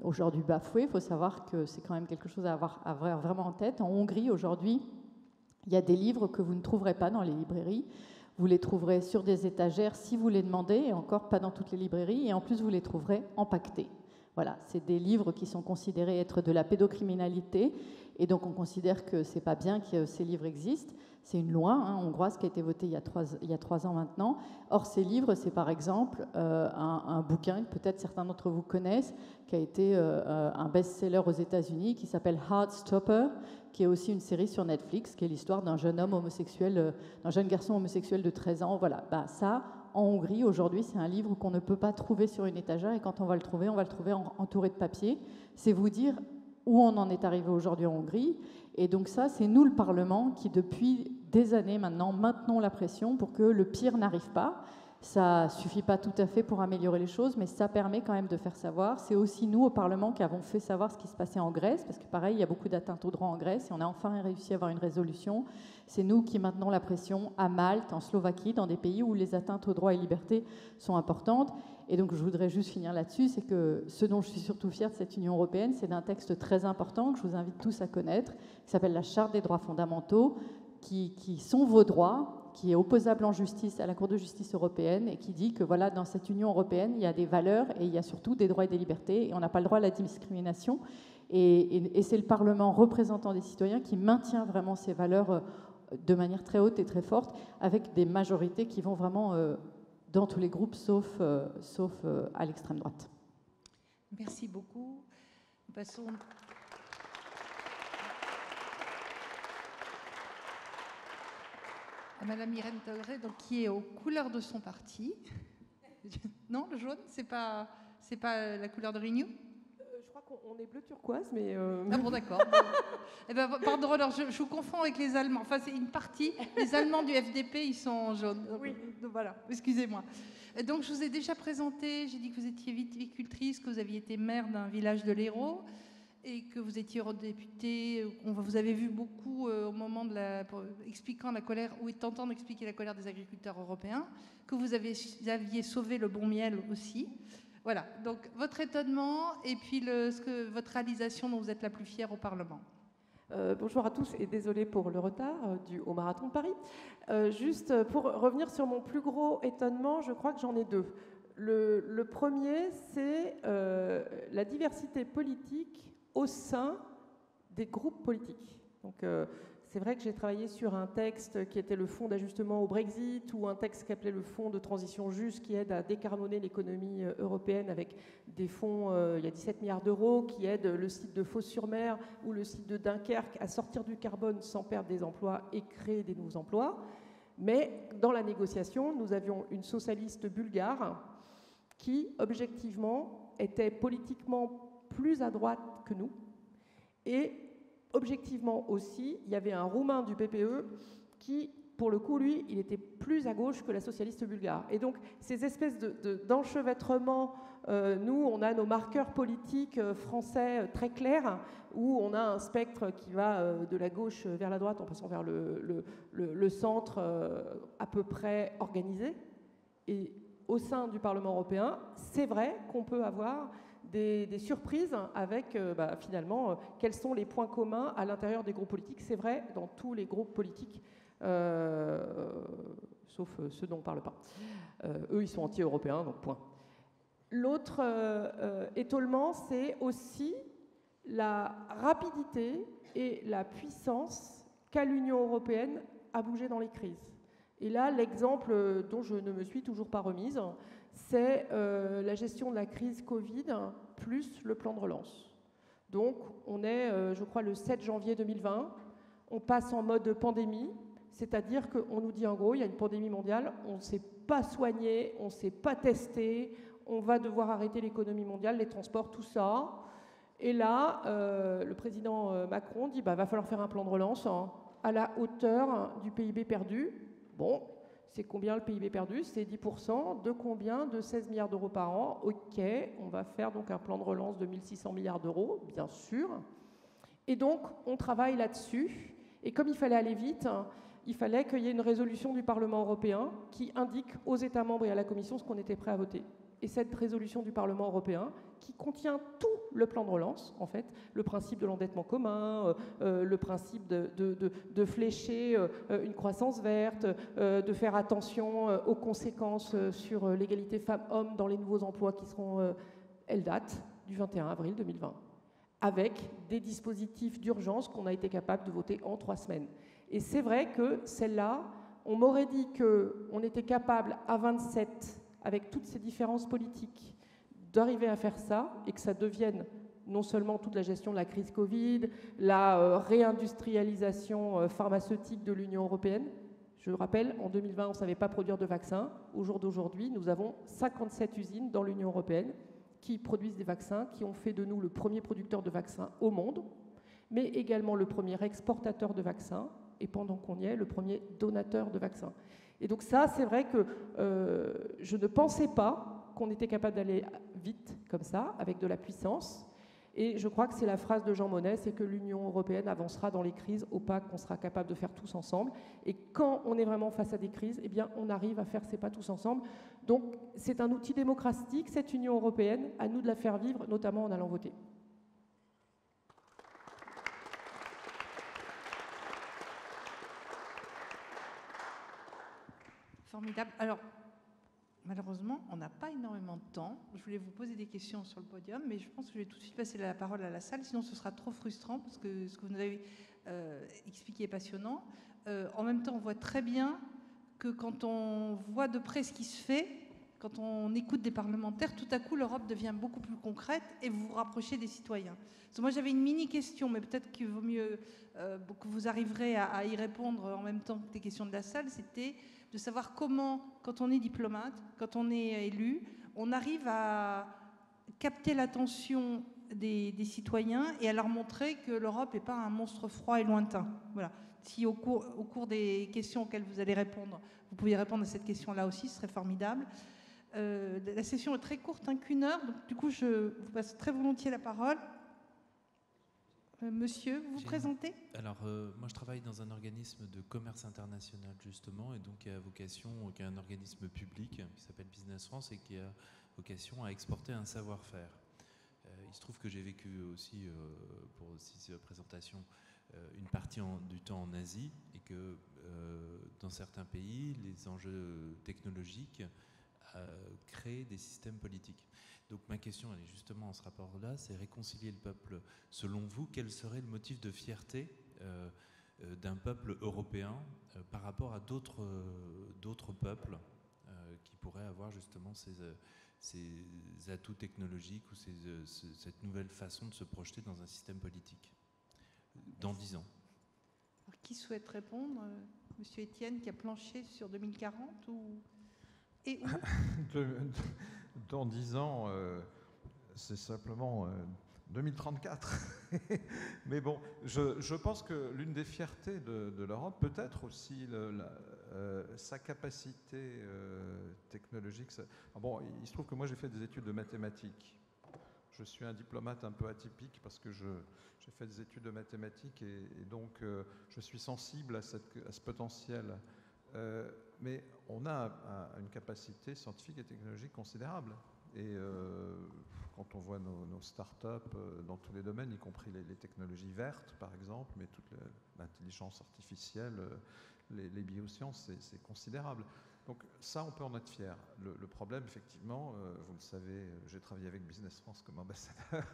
aujourd'hui bafouées. Il faut savoir que c'est quand même quelque chose à avoir vraiment en tête. En Hongrie, aujourd'hui, il y a des livres que vous ne trouverez pas dans les librairies. Vous les trouverez sur des étagères si vous les demandez, et encore pas dans toutes les librairies. Et en plus, vous les trouverez empaquetés. Voilà, c'est des livres qui sont considérés être de la pédocriminalité. Et donc, on considère que ce n'est pas bien que ces livres existent. C'est une loi hongroise qui a été votée il y a 3 ans maintenant. Or, ces livres, c'est par exemple un bouquin que peut-être certains d'entre vous connaissent, qui a été un best-seller aux États-Unis, qui s'appelle Heartstopper, qui est aussi une série sur Netflix, qui est l'histoire d'un jeune homme homosexuel, d'un jeune garçon homosexuel de 13 ans. Voilà, ça, en Hongrie, aujourd'hui, c'est un livre qu'on ne peut pas trouver sur une étagère, et quand on va le trouver entouré de papier. C'est vous dire où on en est arrivé aujourd'hui en Hongrie. Et donc ça, c'est nous, le Parlement, qui depuis des années maintenant maintenons la pression pour que le pire n'arrive pas. Ça ne suffit pas tout à fait pour améliorer les choses, mais ça permet quand même de faire savoir. C'est aussi nous, au Parlement, qui avons fait savoir ce qui se passait en Grèce, parce que pareil, il y a beaucoup d'atteintes aux droits en Grèce, et on a enfin réussi à avoir une résolution. C'est nous qui maintenons la pression à Malte, en Slovaquie, dans des pays où les atteintes aux droits et libertés sont importantes. Et donc, je voudrais juste finir là-dessus, c'est que ce dont je suis surtout fière de cette Union européenne, c'est d'un texte très important que je vous invite tous à connaître, qui s'appelle la Charte des droits fondamentaux, qui sont vos droits, qui est opposable en justice à la Cour de justice européenne, et qui dit que voilà, dans cette Union européenne, il y a des valeurs et il y a surtout des droits et des libertés, et on n'a pas le droit à la discrimination. Et c'est le Parlement représentant des citoyens qui maintient vraiment ces valeurs de manière très haute et très forte, avec des majorités qui vont vraiment dans tous les groupes, sauf à l'extrême droite. Merci beaucoup. Nous passons... à Madame Irène Tauret, donc, qui est aux couleurs de son parti. Non, le jaune, c'est pas la couleur de Renew? Je crois qu'on est bleu turquoise, mais... Ah bon, d'accord. Bon. Eh ben, pardon, alors je vous confonds avec les Allemands. Enfin, c'est une partie. Les Allemands du FDP, ils sont jaunes. Oui. Voilà, excusez-moi. Donc, je vous ai déjà présenté, j'ai dit que vous étiez viticultrice, que vous aviez été maire d'un village de l'Hérault, et que vous étiez eurodéputée. Vous avez vu beaucoup au moment de expliquant la colère, ou tentant d'expliquer la colère des agriculteurs européens, que vous aviez sauvé le bon miel aussi. Voilà, donc votre étonnement et puis votre réalisation dont vous êtes la plus fière au Parlement. Bonjour à tous et désolé pour le retard dû au Marathon de Paris. Juste pour revenir sur mon plus gros étonnement, je crois que j'en ai 2. Le premier, c'est la diversité politique au sein des groupes politiques. Donc, c'est vrai que j'ai travaillé sur un texte qui était le fonds d'ajustement au Brexit, ou un texte qui appelait le fonds de transition juste, qui aide à décarboner l'économie européenne avec des fonds, il y a 17 milliards d'euros, qui aident le site de Fos-sur-Mer ou le site de Dunkerque à sortir du carbone sans perdre des emplois et créer des nouveaux emplois. Mais dans la négociation, nous avions une socialiste bulgare qui, objectivement, était politiquement plus à droite que nous. Et objectivement aussi, il y avait un Roumain du PPE qui, pour le coup, lui, il était plus à gauche que la socialiste bulgare. Et donc, ces espèces d'enchevêtrements, nous, on a nos marqueurs politiques français très clairs, où on a un spectre qui va de la gauche vers la droite, en passant vers le centre à peu près organisé. Et au sein du Parlement européen, c'est vrai qu'on peut avoir des surprises avec finalement quels sont les points communs à l'intérieur des groupes politiques. C'est vrai dans tous les groupes politiques, sauf ceux dont on ne parle pas. Eux, ils sont anti-européens, donc point. L'autre étollement, c'est aussi la rapidité et la puissance qu'a l'Union européenne à bouger dans les crises. Et là, l'exemple dont je ne me suis toujours pas remise, c'est la gestion de la crise Covid plus le plan de relance. Donc, on est, je crois, le 7 janvier 2020, on passe en mode pandémie, c'est-à-dire qu'on nous dit en gros, il y a une pandémie mondiale, on ne s'est pas soigné, on ne s'est pas testé, on va devoir arrêter l'économie mondiale, les transports, tout ça. Et là, le président Macron dit va falloir faire un plan de relance à la hauteur du PIB perdu. Bon, c'est combien le PIB perdu? C'est 10%. De combien? De 16 milliards d'euros par an. OK, on va faire donc un plan de relance de 1600 milliards d'euros, bien sûr. Et donc, on travaille là-dessus. Et comme il fallait aller vite, il fallait qu'il y ait une résolution du Parlement européen qui indique aux États membres et à la Commission ce qu'on était prêt à voter. Et cette résolution du Parlement européen, qui contient tout le plan de relance, en fait, le principe de l'endettement commun, le principe de flécher une croissance verte, de faire attention aux conséquences sur l'égalité femmes-hommes dans les nouveaux emplois qui seront, elle date du 21 avril 2020, avec des dispositifs d'urgence qu'on a été capable de voter en 3 semaines. Et c'est vrai que celle-là, on m'aurait dit qu'on était capable à 27, avec toutes ces différences politiques, d'arriver à faire ça et que ça devienne non seulement toute la gestion de la crise Covid, la réindustrialisation pharmaceutique de l'Union européenne. Je rappelle, en 2020, on ne savait pas produire de vaccins. Au jour d'aujourd'hui, nous avons 57 usines dans l'Union européenne qui produisent des vaccins, qui ont fait de nous le premier producteur de vaccins au monde, mais également le premier exportateur de vaccins, et pendant qu'on y est, le premier donateur de vaccins. Et donc ça, c'est vrai que je ne pensais pas qu'on était capable d'aller vite comme ça, avec de la puissance. Et je crois que c'est la phrase de Jean Monnet, c'est que l'Union européenne avancera dans les crises au pas qu'on sera capable de faire tous ensemble. Et quand on est vraiment face à des crises, eh bien, on arrive à faire ces pas tous ensemble. Donc c'est un outil démocratique, cette Union européenne, à nous de la faire vivre, notamment en allant voter. Formidable. Alors, malheureusement, on n'a pas énormément de temps. Je voulais vous poser des questions sur le podium, mais je pense que je vais tout de suite passer la parole à la salle, sinon ce sera trop frustrant, parce que ce que vous nous avez expliqué est passionnant. En même temps, on voit très bien que quand on voit de près ce qui se fait, quand on écoute des parlementaires, tout à coup, l'Europe devient beaucoup plus concrète et vous vous rapprochez des citoyens. Parce que moi, j'avais une mini-question, mais peut-être qu'il vaut mieux que vous arriverez à y répondre en même temps que des questions de la salle. C'était de savoir comment, quand on est diplomate, quand on est élu, on arrive à capter l'attention des citoyens et à leur montrer que l'Europe n'est pas un monstre froid et lointain. Voilà. Si au cours des questions auxquelles vous allez répondre, vous pouviez répondre à cette question-là aussi, ce serait formidable. La session est très courte, qu'1 heure, donc du coup, je vous passe très volontiers la parole. Monsieur, vous vous présentez ? Alors, moi, je travaille dans un organisme de commerce international, justement, et donc qui a vocation, qui est un organisme public qui s'appelle Business France et qui a vocation à exporter un savoir-faire. Il se trouve que j'ai vécu aussi, pour cette présentation, une partie du temps en Asie et que dans certains pays, les enjeux technologiques créent des systèmes politiques. Donc ma question, elle est justement en ce rapport-là, c'est réconcilier le peuple. Selon vous, quel serait le motif de fierté d'un peuple européen par rapport à d'autres peuples qui pourraient avoir justement ces atouts technologiques ou cette nouvelle façon de se projeter dans un système politique dans 10 ans? Alors, qui souhaite répondre? Monsieur Étienne, qui a planché sur 2040 ou... Et où Dans 10 ans, c'est simplement 2034. Mais bon, je pense que l'une des fiertés de l'Europe, peut-être aussi sa capacité technologique. Bon, il se trouve que moi j'ai fait des études de mathématiques. Je suis un diplomate un peu atypique parce que j'ai fait des études de mathématiques et donc je suis sensible à ce potentiel. Mais on a une capacité scientifique et technologique considérable. Et quand on voit nos startups dans tous les domaines, y compris les technologies vertes, par exemple, mais toute l'intelligence artificielle, les biosciences, c'est considérable. Donc ça, on peut en être fier. Le problème, effectivement, vous le savez, j'ai travaillé avec Business France comme ambassadeur,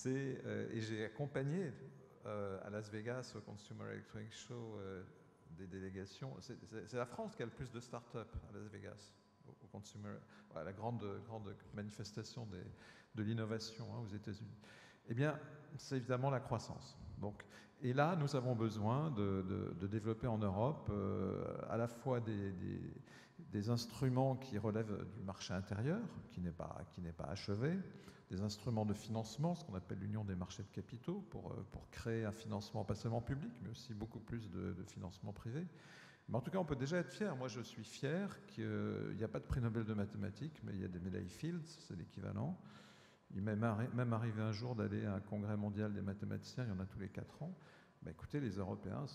et j'ai accompagné à Las Vegas, au Consumer Electronics Show, des délégations. C'est la France qui a le plus de start-up à Las Vegas, au Consumer, la grande manifestation de l'innovation aux États-Unis. Eh bien, c'est évidemment la croissance. Donc, et là, nous avons besoin de développer en Europe à la fois des instruments qui relèvent du marché intérieur, qui n'est pas achevé, des instruments de financement, ce qu'on appelle l'union des marchés de capitaux, pour créer un financement pas seulement public, mais aussi beaucoup plus de financement privé. Mais en tout cas, on peut déjà être fier. Moi, je suis fier qu'il n'y a pas de prix Nobel de mathématiques, mais il y a des médailles Fields, c'est l'équivalent. Il m'est même arrivé un jour d'aller à un congrès mondial des mathématiciens, il y en a tous les 4 ans. Bah, écoutez, les Européens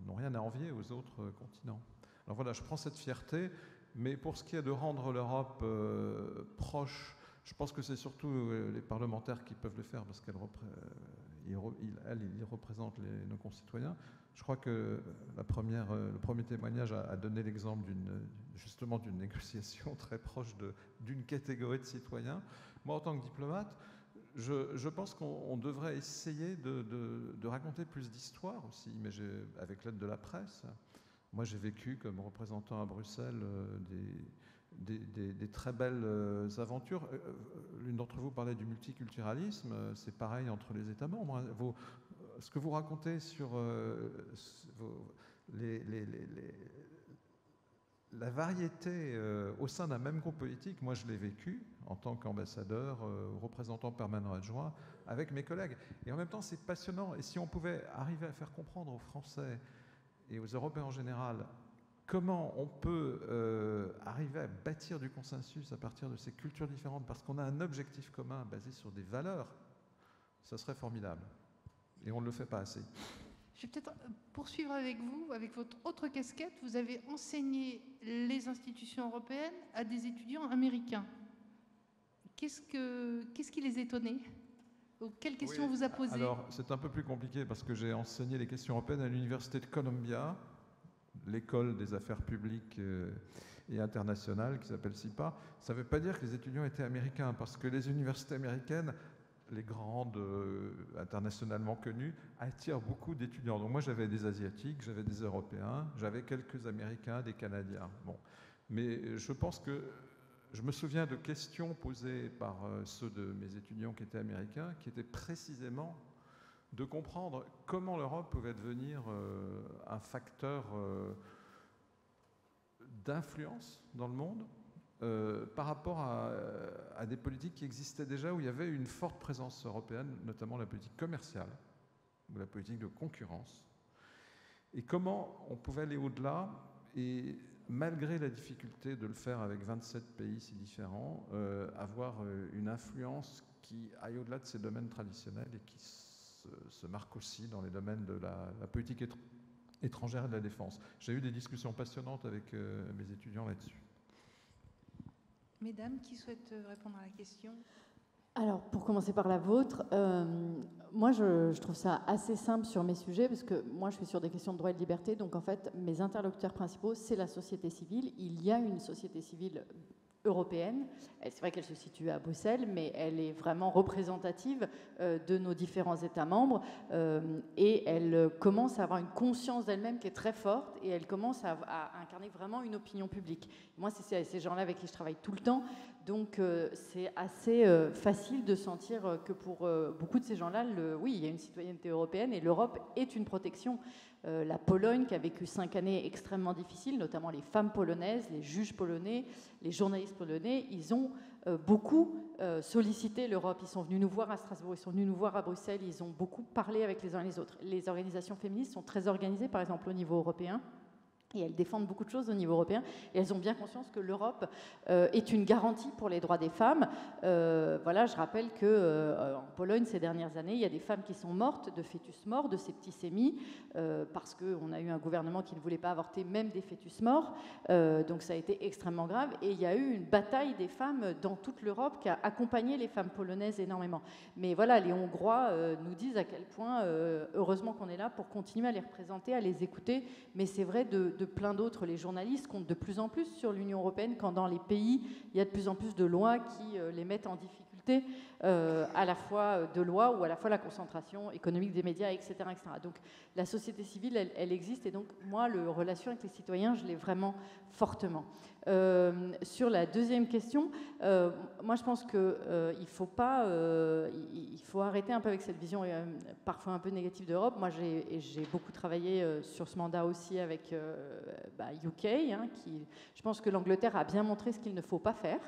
n'ont rien à envier aux autres continents. Alors voilà, je prends cette fierté, mais pour ce qui est de rendre l'Europe proche, je pense que c'est surtout les parlementaires qui peuvent le faire, parce qu'ils représentent nos concitoyens. Je crois que le premier témoignage a donné l'exemple justement d'une négociation très proche d'une catégorie de citoyens. Moi, en tant que diplomate, je pense qu'on devrait essayer de raconter plus d'histoires aussi, mais avec l'aide de la presse. Moi, j'ai vécu comme représentant à Bruxelles des très belles aventures. L'une d'entre vous parlait du multiculturalisme, c'est pareil entre les États membres. Ce que vous racontez sur la variété au sein d'un même groupe politique, moi je l'ai vécu en tant qu'ambassadeur, représentant permanent adjoint, avec mes collègues. Et en même temps, c'est passionnant. Et si on pouvait arriver à faire comprendre aux Français et aux Européens en général comment on peut arriver à bâtir du consensus à partir de ces cultures différentes, parce qu'on a un objectif commun basé sur des valeurs, ça serait formidable. Et on ne le fait pas assez. Je vais peut-être poursuivre avec vous, avec votre autre casquette. Vous avez enseigné les institutions européennes à des étudiants américains. Qu'est-ce qui les étonnait? Quelles questions vous a posées? Alors, c'est un peu plus compliqué parce que j'ai enseigné les questions européennes à l'Université de Columbia, l'école des affaires publiques et internationales qui s'appelle SIPA. Ça ne veut pas dire que les étudiants étaient américains, parce que les universités américaines, les grandes internationalement connues, attirent beaucoup d'étudiants. Donc moi, j'avais des Asiatiques, j'avais des Européens, j'avais quelques Américains, des Canadiens. Bon. Mais je pense que je me souviens de questions posées par ceux de mes étudiants qui étaient américains, qui étaient précisément de comprendre comment l'Europe pouvait devenir un facteur d'influence dans le monde par rapport à des politiques qui existaient déjà, où il y avait une forte présence européenne, notamment la politique commerciale ou la politique de concurrence, et comment on pouvait aller au-delà et, malgré la difficulté de le faire avec 27 pays si différents, avoir une influence qui aille au-delà de ces domaines traditionnels et qui se marque aussi dans les domaines de la politique étrangère et de la défense. J'ai eu des discussions passionnantes avec mes étudiants là-dessus. Mesdames, qui souhaitent répondre à la question? Alors, pour commencer par la vôtre, moi je trouve ça assez simple sur mes sujets, parce que moi je suis sur des questions de droit et de liberté, donc en fait mes interlocuteurs principaux c'est la société civile. Il y a une société civile européenne, c'est vrai qu'elle se situe à Bruxelles, mais elle est vraiment représentative de nos différents États membres, et elle commence à avoir une conscience d'elle-même qui est très forte, et elle commence à incarner vraiment une opinion publique. Moi, c'est ces gens-là avec qui je travaille tout le temps, donc c'est assez facile de sentir que pour beaucoup de ces gens-là, oui, il y a une citoyenneté européenne, et l'Europe est une protection. La Pologne, qui a vécu 5 années extrêmement difficiles, notamment les femmes polonaises, les juges polonais, les journalistes polonais, ils ont beaucoup sollicité l'Europe. Ils sont venus nous voir à Strasbourg, ils sont venus nous voir à Bruxelles, ils ont beaucoup parlé avec les uns et les autres. Les organisations féministes sont très organisées, par exemple au niveau européen. Et elles défendent beaucoup de choses au niveau européen. Et elles ont bien conscience que l'Europe est une garantie pour les droits des femmes. Voilà, je rappelle qu'en Pologne, ces dernières années, il y a des femmes qui sont mortes de fœtus morts, de septicémie, parce qu'on a eu un gouvernement qui ne voulait pas avorter même des fœtus morts. Donc ça a été extrêmement grave. Et il y a eu une bataille des femmes dans toute l'Europe qui a accompagné les femmes polonaises énormément. Mais voilà, les Hongrois nous disent à quel point, heureusement qu'on est là pour continuer à les représenter, à les écouter. Mais c'est vrai de plein d'autres. Les journalistes comptent de plus en plus sur l'Union européenne quand dans les pays, il y a de plus en plus de lois qui les mettent en difficulté, à la fois de lois ou à la fois la concentration économique des médias, etc. etc. Donc la société civile, elle existe et donc moi, la relation avec les citoyens, je l'ai vraiment fortement. Sur la deuxième question, moi je pense qu'il faut arrêter un peu avec cette vision parfois un peu négative d'Europe. Moi j'ai beaucoup travaillé sur ce mandat aussi avec UK, qui, je pense que l'Angleterre a bien montré ce qu'il ne faut pas faire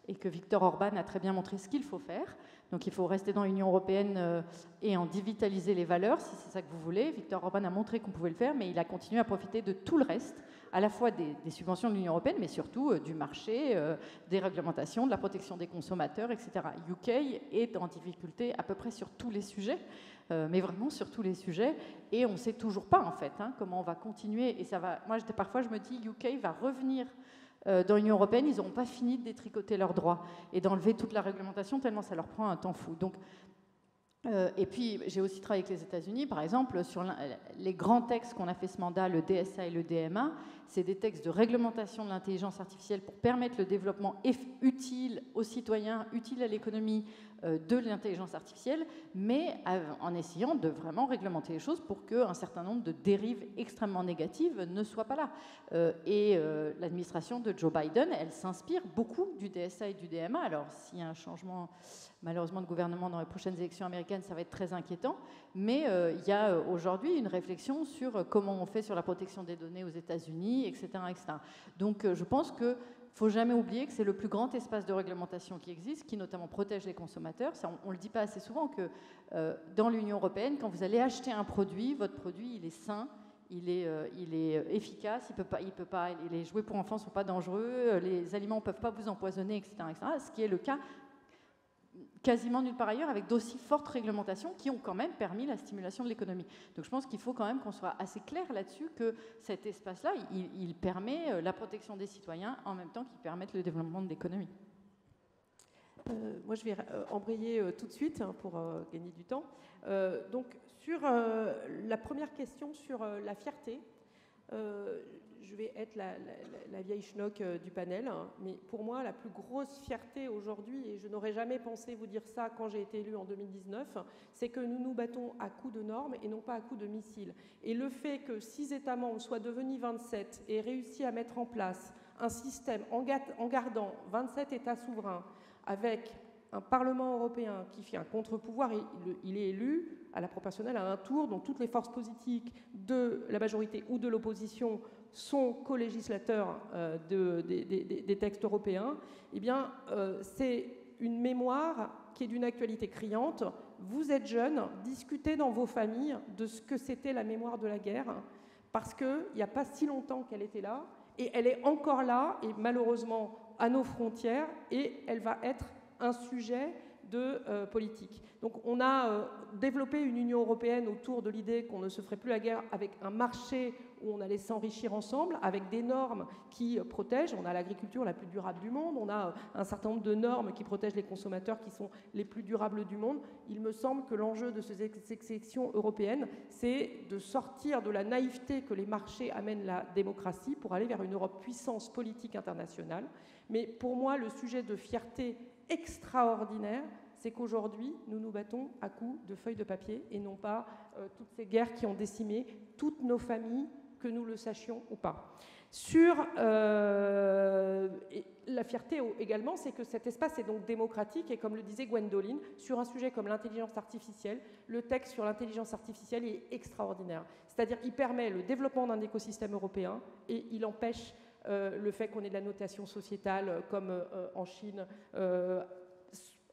et que Viktor Orban a très bien montré ce qu'il faut faire. Donc il faut rester dans l'Union européenne et en digitaliser les valeurs, si c'est ça que vous voulez. Viktor Orban a montré qu'on pouvait le faire, mais il a continué à profiter de tout le reste, à la fois des subventions de l'Union européenne, mais surtout du marché, des réglementations, de la protection des consommateurs, etc. UK est en difficulté à peu près sur tous les sujets, mais vraiment sur tous les sujets, et on ne sait toujours pas en fait comment on va continuer. Et ça va. Moi, parfois, je me dis, UK va revenir dans l'Union européenne, ils n'auront pas fini de détricoter leurs droits et d'enlever toute la réglementation tellement ça leur prend un temps fou. Donc, et puis, j'ai aussi travaillé avec les États-Unis, par exemple, sur les grands textes qu'on a fait ce mandat, le DSA et le DMA. C'est des textes de réglementation de l'intelligence artificielle pour permettre le développement utile aux citoyens, utile à l'économie de l'intelligence artificielle, mais en essayant de vraiment réglementer les choses pour qu'un certain nombre de dérives extrêmement négatives ne soient pas là. L'administration de Joe Biden, elle s'inspire beaucoup du DSA et du DMA. Alors, s'il y a un changement, malheureusement, de gouvernement dans les prochaines élections américaines, ça va être très inquiétant, mais il y a aujourd'hui une réflexion sur comment on fait sur la protection des données aux États-Unis, etc., etc. Donc, je pense que il ne faut jamais oublier que c'est le plus grand espace de réglementation qui existe, qui notamment protège les consommateurs. Ça, on ne le dit pas assez souvent que dans l'Union européenne, quand vous allez acheter un produit, votre produit, il est sain, il est efficace, les jouets pour enfants ne sont pas dangereux, les aliments ne peuvent pas vous empoisonner, etc., etc., ce qui est le cas quasiment nulle part ailleurs, avec d'aussi fortes réglementations qui ont quand même permis la stimulation de l'économie. Donc je pense qu'il faut quand même qu'on soit assez clair là-dessus, que cet espace-là, il permet la protection des citoyens en même temps qu'il permette le développement de l'économie. Moi, je vais embrayer tout de suite pour gagner du temps. Donc sur la première question sur la fierté, je vais être la vieille schnock du panel, mais pour moi, la plus grosse fierté aujourd'hui, et je n'aurais jamais pensé vous dire ça quand j'ai été élue en 2019, c'est que nous nous battons à coups de normes et non pas à coups de missiles. Et le fait que 6 États membres soient devenus 27 et réussi à mettre en place un système en gardant 27 États souverains avec un Parlement européen qui fait un contre-pouvoir, il est élu à la proportionnelle à un tour, donc toutes les forces politiques de la majorité ou de l'opposition sont co-législateurs des textes européens, eh bien, c'est une mémoire qui est d'une actualité criante. Vous êtes jeunes, discutez dans vos familles de ce que c'était la mémoire de la guerre, parce qu'il n'y a pas si longtemps qu'elle était là, et elle est encore là, et malheureusement à nos frontières, et elle va être un sujet de politique. Donc on a développé une Union européenne autour de l'idée qu'on ne se ferait plus la guerre avec un marché où on allait s'enrichir ensemble, avec des normes qui protègent. On a l'agriculture la plus durable du monde, on a un certain nombre de normes qui protègent les consommateurs qui sont les plus durables du monde. Il me semble que l'enjeu de ces élections européennes, c'est de sortir de la naïveté que les marchés amènent la démocratie pour aller vers une Europe puissance politique internationale. Mais pour moi, le sujet de fierté extraordinaire, c'est qu'aujourd'hui, nous nous battons à coups de feuilles de papier et non pas toutes ces guerres qui ont décimé toutes nos familles, que nous le sachions ou pas. Sur la fierté également, c'est que cet espace est donc démocratique et comme le disait Gwendoline, sur un sujet comme l'intelligence artificielle, le texte sur l'intelligence artificielle est extraordinaire. C'est-à-dire qu'il permet le développement d'un écosystème européen et il empêche le fait qu'on ait de la notation sociétale comme en Chine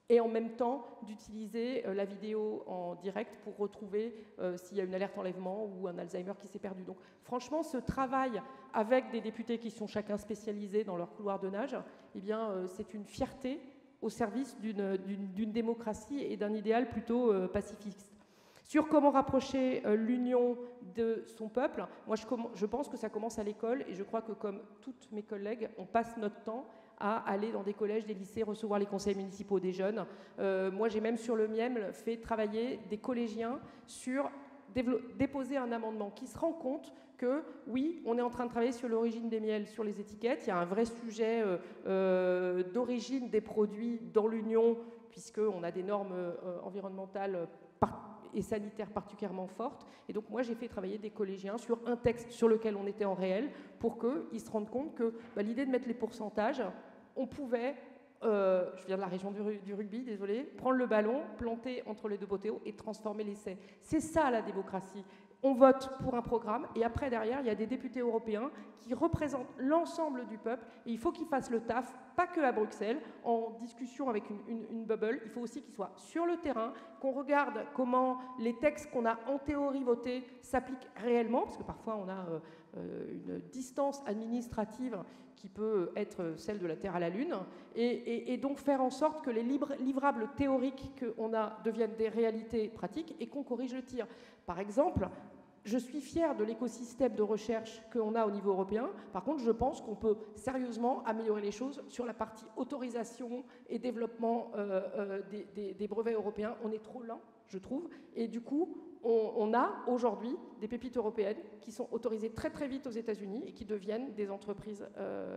et en même temps d'utiliser la vidéo en direct pour retrouver s'il y a une alerte enlèvement ou un Alzheimer qui s'est perdu. Donc franchement, ce travail avec des députés qui sont chacun spécialisés dans leur couloir de nage, eh bien, c'est une fierté au service d'une démocratie et d'un idéal plutôt pacifiste. Sur comment rapprocher l'union de son peuple, moi je pense que ça commence à l'école et je crois que comme toutes mes collègues, on passe notre temps à aller dans des collèges, des lycées, recevoir les conseils municipaux des jeunes. Moi j'ai même sur le MIEM fait travailler des collégiens sur déposer un amendement qui se rend compte que oui, on est en train de travailler sur l'origine des miels, sur les étiquettes. Il y a un vrai sujet d'origine des produits dans l'Union, puisqu'on a des normes environnementales et sanitaires particulièrement fortes. Et donc moi, j'ai fait travailler des collégiens sur un texte sur lequel on était en réel pour qu'ils se rendent compte que l'idée de mettre les pourcentages, on pouvait, je viens de la région du rugby, désolé, prendre le ballon, planter entre les deux poteaux et transformer l'essai. C'est ça la démocratie. On vote pour un programme et après, derrière, il y a des députés européens qui représentent l'ensemble du peuple et il faut qu'ils fassent le taf, pas que à Bruxelles, en discussion avec une bubble. Il faut aussi qu'ils soient sur le terrain, qu'on regarde comment les textes qu'on a en théorie votés s'appliquent réellement, parce que parfois on a une distance administrative qui peut être celle de la Terre à la Lune, et donc faire en sorte que les livrables théoriques qu'on a deviennent des réalités pratiques et qu'on corrige le tir. Par exemple, je suis fière de l'écosystème de recherche qu'on a au niveau européen. Par contre, je pense qu'on peut sérieusement améliorer les choses sur la partie autorisation et développement des brevets européens. On est trop lent, je trouve. Et du coup, on a aujourd'hui des pépites européennes qui sont autorisées très très vite aux États-Unis et qui deviennent des entreprises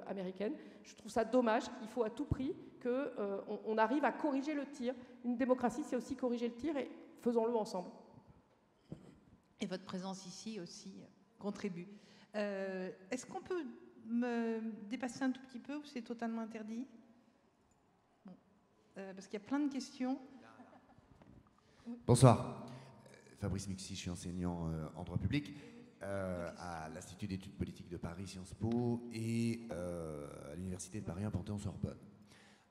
américaines. Je trouve ça dommage. Il faut à tout prix qu'on arrive à corriger le tir. Une démocratie, c'est aussi corriger le tir et faisons-le ensemble. Et votre présence ici aussi contribue. Est-ce qu'on peut me dépasser un tout petit peu ou c'est totalement interdit? Bon. Parce qu'il y a plein de questions. Bonsoir. Fabrice Muxy, je suis enseignant en droit public à l'Institut d'études politiques de Paris, Sciences Po, et à l'Université de Paris, en Panthéon-Sorbonne.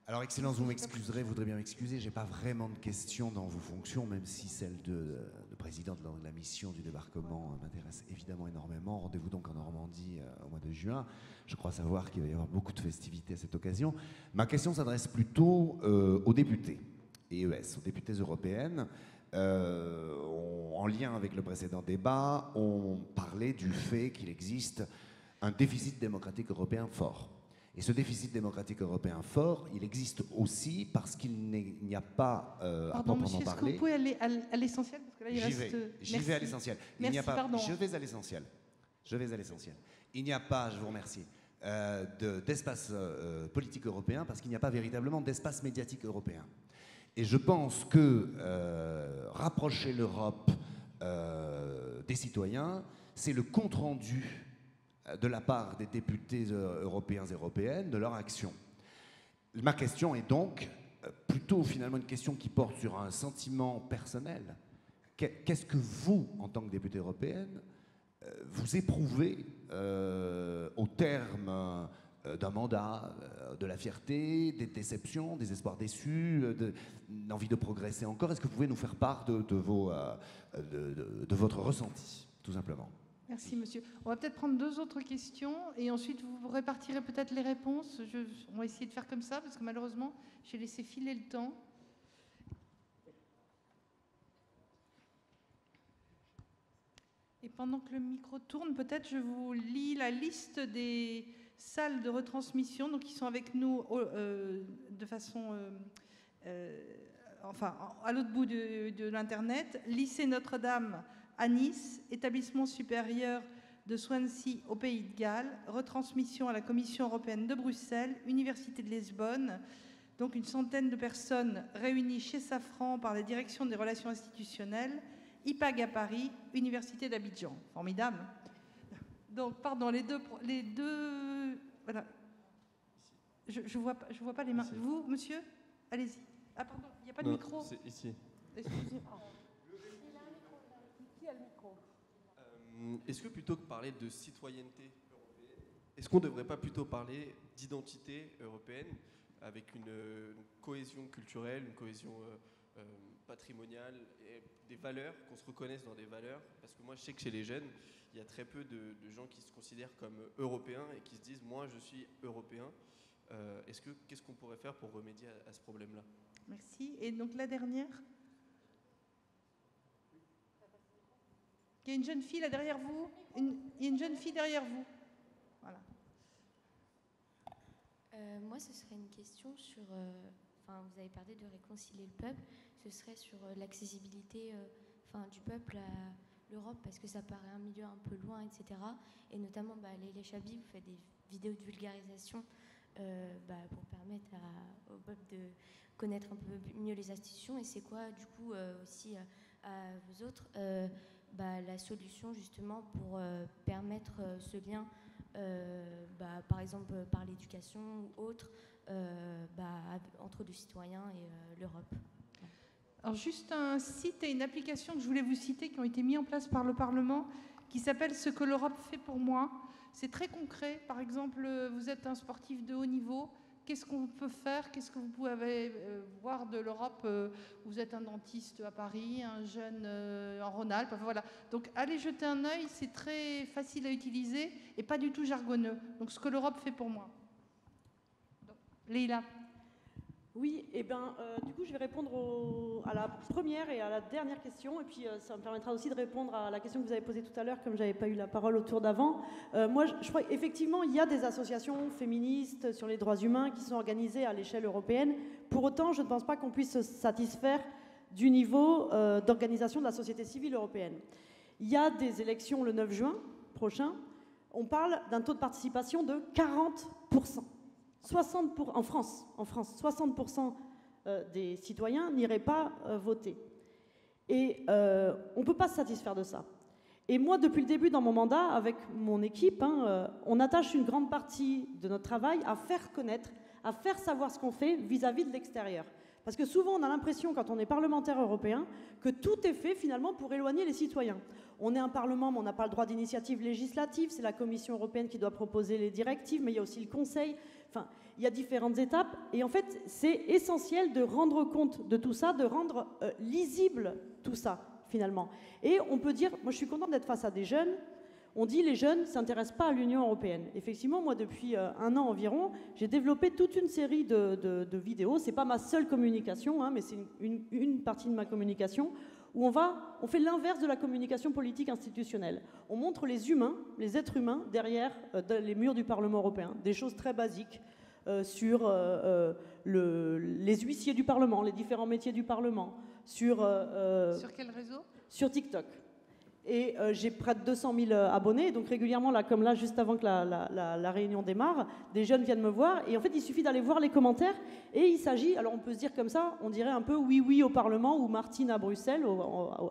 Alors, Excellence, vous m'excuserez, vous voudrez bien m'excuser, j'ai pas vraiment de questions dans vos fonctions, même si celle de président de la mission du débarquement m'intéresse évidemment énormément. Rendez-vous donc en Normandie au mois de juin. Je crois savoir qu'il va y avoir beaucoup de festivités à cette occasion. Ma question s'adresse plutôt aux députés, EES, aux députées européennes. En lien avec le précédent débat, on parlait du fait qu'il existe un déficit démocratique européen fort. Et ce déficit démocratique européen fort, il existe aussi parce qu'il n'y a pas, à proprement monsieur, parler... est-ce que vous pouvez aller à l'essentiel parce que là, il reste... J'y vais à l'essentiel. Merci, pardon. Je vais à l'essentiel. Je vais à l'essentiel. Il n'y a pas, je vous remercie, d'espace politique européen parce qu'il n'y a pas véritablement d'espace médiatique européen. Et je pense que rapprocher l'Europe des citoyens, c'est le compte-rendu de la part des députés européens et européennes de leur action. Ma question est donc plutôt finalement une question qui porte sur un sentiment personnel. Qu'est-ce que vous, en tant que députée européenne, vous éprouvez au terme d'un mandat, de la fierté, des déceptions, des espoirs déçus, d'envie de progresser encore? Est-ce que vous pouvez nous faire part de votre ressenti, tout simplement? Merci, monsieur. On va peut-être prendre 2 autres questions et ensuite vous répartirez peut-être les réponses. On va essayer de faire comme ça parce que malheureusement, j'ai laissé filer le temps. Et pendant que le micro tourne, peut-être je vous lis la liste des salles de retransmission donc qui sont avec nous de façon... enfin, à l'autre bout de l'Internet. Lycée Notre-Dame à Nice, établissement supérieur de Swansea au Pays de Galles, retransmission à la Commission européenne de Bruxelles, Université de Lisbonne, donc une centaine de personnes réunies chez Safran par la direction des relations institutionnelles, IPAG à Paris, Université d'Abidjan. Formidable. Donc, pardon, les deux voilà. Je vois pas les mains. Ici. Vous, monsieur? Allez-y. Ah, pardon, il n'y a pas de micro? C'est ici. Est-ce que plutôt que parler de citoyenneté européenne, est-ce qu'on ne devrait pas plutôt parler d'identité européenne? avec une cohésion culturelle, une cohésion patrimoniale, et des valeurs, qu'on se reconnaisse dans des valeurs. Parce que moi, je sais que chez les jeunes, il y a très peu de gens qui se considèrent comme européens et qui se disent « moi, je suis européen ». Qu'est-ce qu'on pourrait faire pour remédier à ce problème-là? Merci. Et donc la dernière? Il y a une jeune fille là derrière vous. Il y a une jeune fille derrière vous. Voilà. Moi, ce serait une question sur... vous avez parlé de réconcilier le peuple. Ce serait sur l'accessibilité du peuple à l'Europe, parce que ça paraît un milieu un peu loin, etc. Et notamment, Leïla Chabi, vous faites des vidéos de vulgarisation pour permettre au peuple de connaître un peu mieux les institutions. Et c'est quoi, du coup, aussi à vous autres, la solution justement pour permettre ce lien, par exemple par l'éducation ou autre, entre le citoyen et l'Europe? Alors juste un site et une application que je voulais vous citer qui ont été mis en place par le Parlement qui s'appelle « Ce que l'Europe fait pour moi ». C'est très concret. Par exemple, vous êtes un sportif de haut niveau. Qu'est-ce qu'on peut faire? Qu'est-ce que vous pouvez voir de l'Europe? Vous êtes un dentiste à Paris, un jeune en Rhône-Alpes. Enfin, voilà. Donc, allez jeter un œil. C'est très facile à utiliser et pas du tout jargonneux. Donc, ce que l'Europe fait pour moi. Donc, Leïla. Oui, et du coup, je vais répondre à la première et à la dernière question, et puis ça me permettra aussi de répondre à la question que vous avez posée tout à l'heure, comme je n'avais pas eu la parole au tour d'avant. Moi, je crois qu'effectivement, il y a des associations féministes sur les droits humains qui sont organisées à l'échelle européenne. Pour autant, je ne pense pas qu'on puisse se satisfaire du niveau d'organisation de la société civile européenne. Il y a des élections le 9 juin prochain. On parle d'un taux de participation de 40%. En France, 60% des citoyens n'iraient pas voter. Et on ne peut pas se satisfaire de ça. Et moi, depuis le début dans mon mandat, avec mon équipe, on attache une grande partie de notre travail à faire connaître, à faire savoir ce qu'on fait vis-à-vis de l'extérieur. Parce que souvent, on a l'impression, quand on est parlementaire européen, que tout est fait finalement pour éloigner les citoyens. On est un parlement, mais on n'a pas le droit d'initiative législative. C'est la Commission européenne qui doit proposer les directives, mais il y a aussi le Conseil. Enfin, il y a différentes étapes. Et en fait, c'est essentiel de rendre compte de tout ça, de rendre lisible tout ça, finalement. Et on peut dire, moi je suis contente d'être face à des jeunes. On dit les jeunes ne s'intéressent pas à l'Union européenne. Effectivement, moi, depuis un an environ, j'ai développé toute une série de vidéos. Ce n'est pas ma seule communication, mais c'est une partie de ma communication, où on fait l'inverse de la communication politique institutionnelle. On montre les humains, les êtres humains, derrière les murs du Parlement européen. Des choses très basiques sur les huissiers du Parlement, les différents métiers du Parlement. Sur quel réseau? Sur TikTok. Et j'ai près de 200 000 abonnés. Donc régulièrement, là, comme là, juste avant que la réunion démarre, des jeunes viennent me voir. Et en fait, il suffit d'aller voir les commentaires. Et il s'agit, alors on peut se dire comme ça, on dirait un peu oui, oui au Parlement ou Martine à Bruxelles,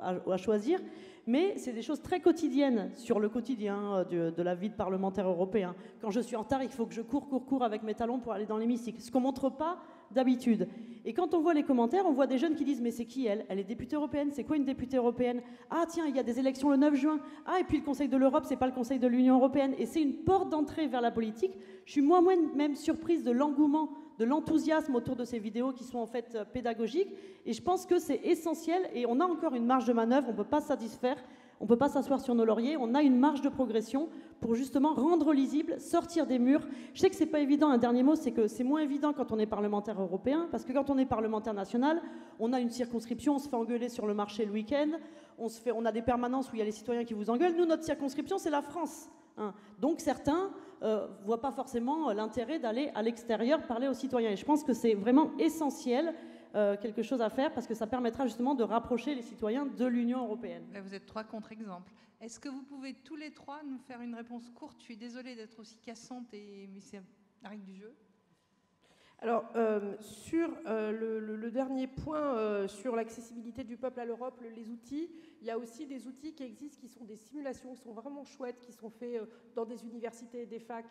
à choisir. Mais c'est des choses très quotidiennes sur le quotidien de la vie de parlementaire européen. Quand je suis en retard, il faut que je cours avec mes talons pour aller dans l'hémicycle. Ce qu'on ne montre pas d'habitude. Et quand on voit les commentaires, on voit des jeunes qui disent « Mais c'est qui elle? Elle est députée européenne. C'est quoi une députée européenne? Ah tiens, il y a des élections le 9 juin. Ah, et puis le Conseil de l'Europe, c'est pas le Conseil de l'Union européenne. » Et c'est une porte d'entrée vers la politique. Je suis moi-même surprise de l'engouement, de l'enthousiasme autour de ces vidéos qui sont en fait pédagogiques. Et je pense que c'est essentiel. Et on a encore une marge de manœuvre. On ne peut pas se satisfaire. On ne peut pas s'asseoir sur nos lauriers, on a une marge de progression pour justement rendre lisible, sortir des murs. Je sais que ce n'est pas évident, un dernier mot, c'est que c'est moins évident quand on est parlementaire européen, parce que quand on est parlementaire national, on a une circonscription, on se fait engueuler sur le marché le week-end, on a des permanences où il y a les citoyens qui vous engueulent. Nous, notre circonscription, c'est la France. Donc certains ne voient pas forcément l'intérêt d'aller à l'extérieur parler aux citoyens. Et je pense que c'est vraiment essentiel quelque chose à faire parce que ça permettra justement de rapprocher les citoyens de l'Union européenne. Là, vous êtes 3 contre-exemples. Est-ce que vous pouvez tous les 3 nous faire une réponse courte? Je suis désolée d'être aussi cassante, mais c'est la règle du jeu. Alors, sur le dernier point, sur l'accessibilité du peuple à l'Europe, les outils, il y a aussi des outils qui existent qui sont des simulations, qui sont vraiment chouettes, qui sont faits dans des universités, des facs,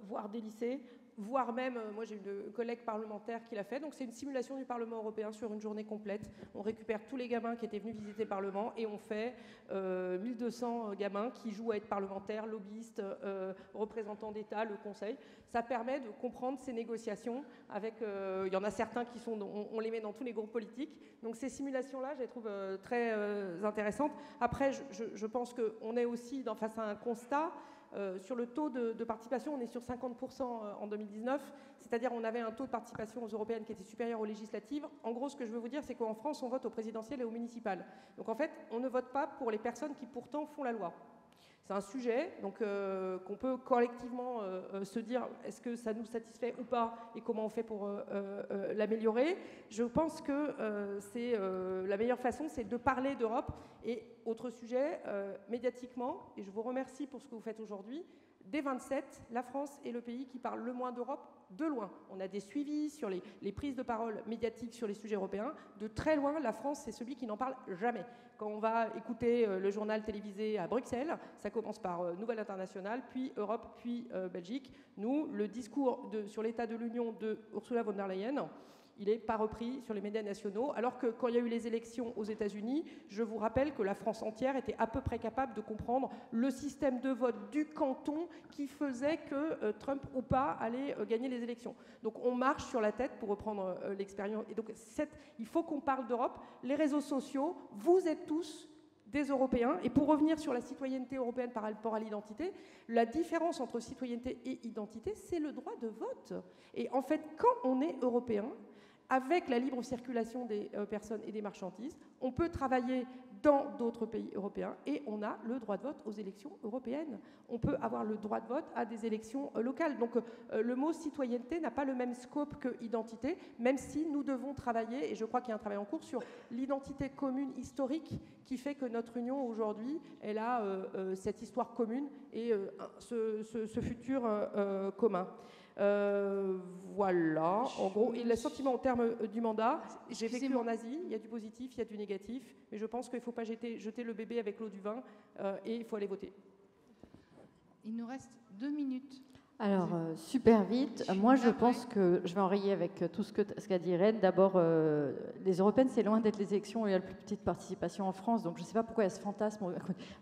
voire des lycées. voire même, moi j'ai une collègue parlementaire qui l'a fait, donc c'est une simulation du Parlement européen sur une journée complète. On récupère tous les gamins qui étaient venus visiter le Parlement et on fait 1200 gamins qui jouent à être parlementaires, lobbyistes, représentants d'État, le Conseil. Ça permet de comprendre ces négociations avec, il y en a certains qui sont, on les met dans tous les groupes politiques, donc ces simulations-là, je les trouve très intéressantes. Après, je pense qu'on est aussi face à un constat. Sur le taux de participation, on est sur 50% en 2019, c'est-à-dire on avait un taux de participation aux européennes qui était supérieur aux législatives. En gros, ce que je veux vous dire, c'est qu'en France, on vote au présidentiel et au municipal. Donc en fait, on ne vote pas pour les personnes qui pourtant font la loi. C'est un sujet donc, qu'on peut collectivement se dire est-ce que ça nous satisfait ou pas et comment on fait pour l'améliorer. Je pense que c'est la meilleure façon, c'est de parler d'Europe. Et autre sujet, médiatiquement, et je vous remercie pour ce que vous faites aujourd'hui, des 27, la France est le pays qui parle le moins d'Europe de loin. On a des suivis sur les prises de parole médiatiques sur les sujets européens. De très loin, la France, c'est celui qui n'en parle jamais. Quand on va écouter le journal télévisé à Bruxelles, ça commence par Nouvelle Internationale, puis Europe, puis Belgique. Nous, le discours sur l'état de l'Union de Ursula von der Leyen, il n'est pas repris sur les médias nationaux, alors que quand il y a eu les élections aux États-Unis, je vous rappelle que la France entière était à peu près capable de comprendre le système de vote du canton qui faisait que Trump ou pas allait gagner les élections. Donc on marche sur la tête pour reprendre l'expérience. Et donc il faut qu'on parle d'Europe. Les réseaux sociaux, vous êtes tous des Européens. Et pour revenir sur la citoyenneté européenne par rapport à l'identité, la différence entre citoyenneté et identité, c'est le droit de vote. Et en fait, quand on est européen, avec la libre circulation des personnes et des marchandises, on peut travailler dans d'autres pays européens et on a le droit de vote aux élections européennes. On peut avoir le droit de vote à des élections locales. Donc le mot citoyenneté n'a pas le même scope que identité, même si nous devons travailler, et je crois qu'il y a un travail en cours, sur l'identité commune historique qui fait que notre Union aujourd'hui, elle a cette histoire commune et ce futur commun. Voilà, en gros, et le sentiment en termes du mandat, j'ai vécu en Asie, il y a du positif, il y a du négatif, mais je pense qu'il ne faut pas jeter le bébé avec l'eau du vin et il faut aller voter. Il nous reste 2 minutes. Alors, super vite. Moi, je pense que je vais enrayer avec tout ce qu'a dit Irène. D'abord, les européennes, c'est loin d'être les élections où il y a la plus petite participation en France. Donc, je ne sais pas pourquoi il y a ce fantasme.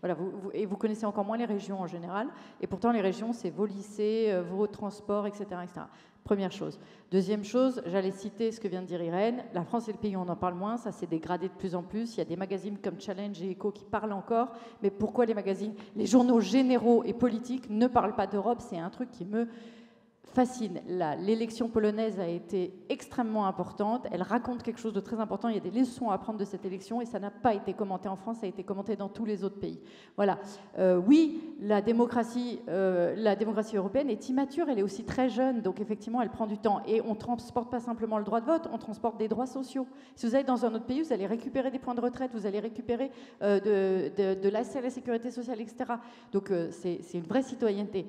Voilà, vous connaissez encore moins les régions en général. Et pourtant, les régions, c'est vos lycées, vos transports, etc., etc. Première chose. Deuxième chose, j'allais citer ce que vient de dire Irène. La France est le pays où on en parle moins. Ça s'est dégradé de plus en plus. Il y a des magazines comme Challenge et Echo qui parlent encore. Mais pourquoi les magazines, les journaux généraux et politiques ne parlent pas d'Europe? C'est un truc qui me fascine. L'élection polonaise a été extrêmement importante. Elle raconte quelque chose de très important. Il y a des leçons à prendre de cette élection et ça n'a pas été commenté en France, ça a été commenté dans tous les autres pays. Voilà. Oui, la démocratie européenne est immature, elle est aussi très jeune, donc effectivement, elle prend du temps. Et on ne transporte pas simplement le droit de vote, on transporte des droits sociaux. Si vous allez dans un autre pays, vous allez récupérer des points de retraite, vous allez récupérer de l'accès à la sécurité sociale, etc. Donc c'est une vraie citoyenneté.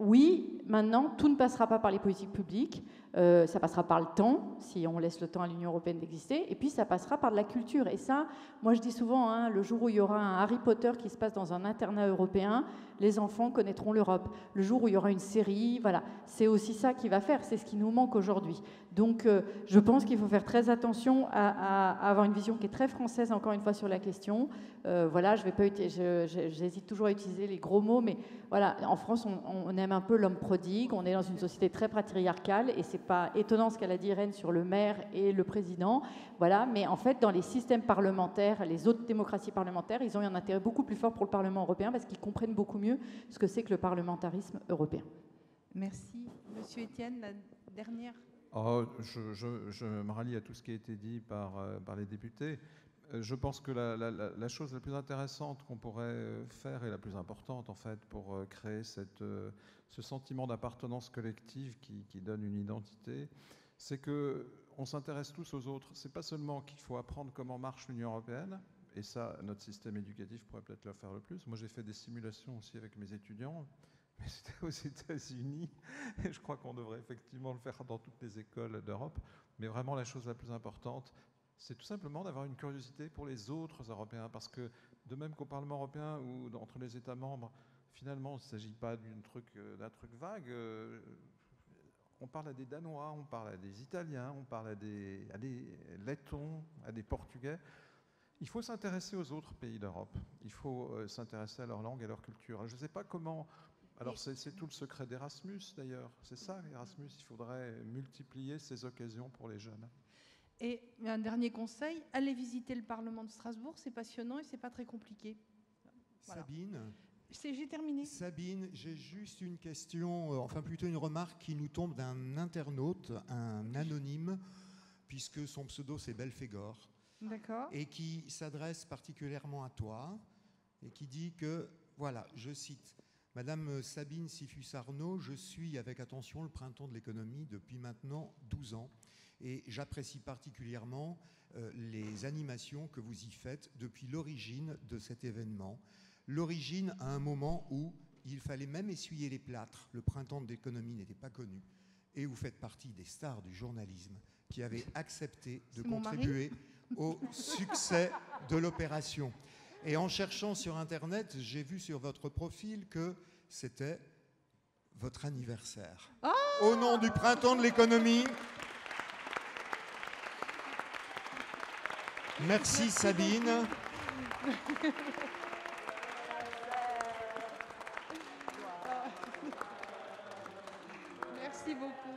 Oui, maintenant, tout ne passera pas par les politiques publiques, ça passera par le temps, si on laisse le temps à l'Union européenne d'exister, et puis ça passera par de la culture. Et ça, moi je dis souvent, hein, le jour où il y aura un Harry Potter qui se passe dans un internat européen, les enfants connaîtront l'Europe. Le jour où il y aura une série, voilà, c'est aussi ça qui va faire, c'est ce qui nous manque aujourd'hui. Donc je pense qu'il faut faire très attention à avoir une vision qui est très française, encore une fois, sur la question. Voilà, j'hésite toujours à utiliser les gros mots, mais voilà, en France, on aime un peu l'homme prodigue, on est dans une société très patriarcale, et c'est pas étonnant ce qu'elle a dit Irène sur le maire et le président, voilà, mais en fait, dans les systèmes parlementaires, les autres démocraties parlementaires, ils ont eu un intérêt beaucoup plus fort pour le Parlement européen, parce qu'ils comprennent beaucoup mieux ce que c'est que le parlementarisme européen. Merci. Monsieur Étienne, la dernière. Oh, je me rallie à tout ce qui a été dit par les députés. Je pense que la chose la plus intéressante qu'on pourrait faire et la plus importante en fait pour créer ce sentiment d'appartenance collective qui donne une identité, c'est qu'on s'intéresse tous aux autres. C'est pas seulement qu'il faut apprendre comment marche l'Union européenne, et ça, notre système éducatif pourrait peut-être le faire le plus. Moi, j'ai fait des simulations aussi avec mes étudiants, mais c'était aux États-Unis, et je crois qu'on devrait effectivement le faire dans toutes les écoles d'Europe. Mais vraiment, la chose la plus importante, c'est tout simplement d'avoir une curiosité pour les autres Européens, parce que de même qu'au Parlement européen ou entre les États membres, finalement, il ne s'agit pas d'un truc vague. on parle à des Danois, on parle à des Italiens, on parle à des Lettons, à des Portugais. Il faut s'intéresser aux autres pays d'Europe. Il faut s'intéresser à leur langue et à leur culture. Je ne sais pas comment... Alors c'est tout le secret d'Erasmus d'ailleurs. C'est ça, Erasmus. Il faudrait multiplier ces occasions pour les jeunes. Et un dernier conseil, allez visiter le Parlement de Strasbourg. C'est passionnant et c'est pas très compliqué. Voilà. Sabine. J'ai terminé. Sabine, j'ai juste une question, enfin plutôt une remarque qui nous tombe d'un internaute, un anonyme, puisque son pseudo c'est Belphégor. D'accord. Et qui s'adresse particulièrement à toi, et qui dit que, voilà, je cite, « Madame Sabine Siffus-Arnaud, je suis avec attention le printemps de l'économie depuis maintenant 12 ans, et j'apprécie particulièrement les animations que vous y faites depuis l'origine de cet événement. L'origine à un moment où il fallait même essuyer les plâtres, le printemps de l'économie n'était pas connu, et vous faites partie des stars du journalisme qui avaient accepté de contribuer au succès de l'opération. Et en cherchant sur Internet, j'ai vu sur votre profil que c'était votre anniversaire. Oh, au nom du printemps de l'économie, merci Sabine. Merci beaucoup.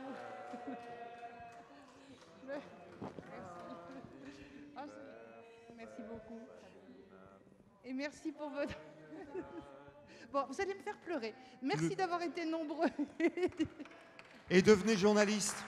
Merci beaucoup. Et merci pour votre... Bon, vous allez me faire pleurer. Merci d'avoir été nombreux. Et devenez journaliste.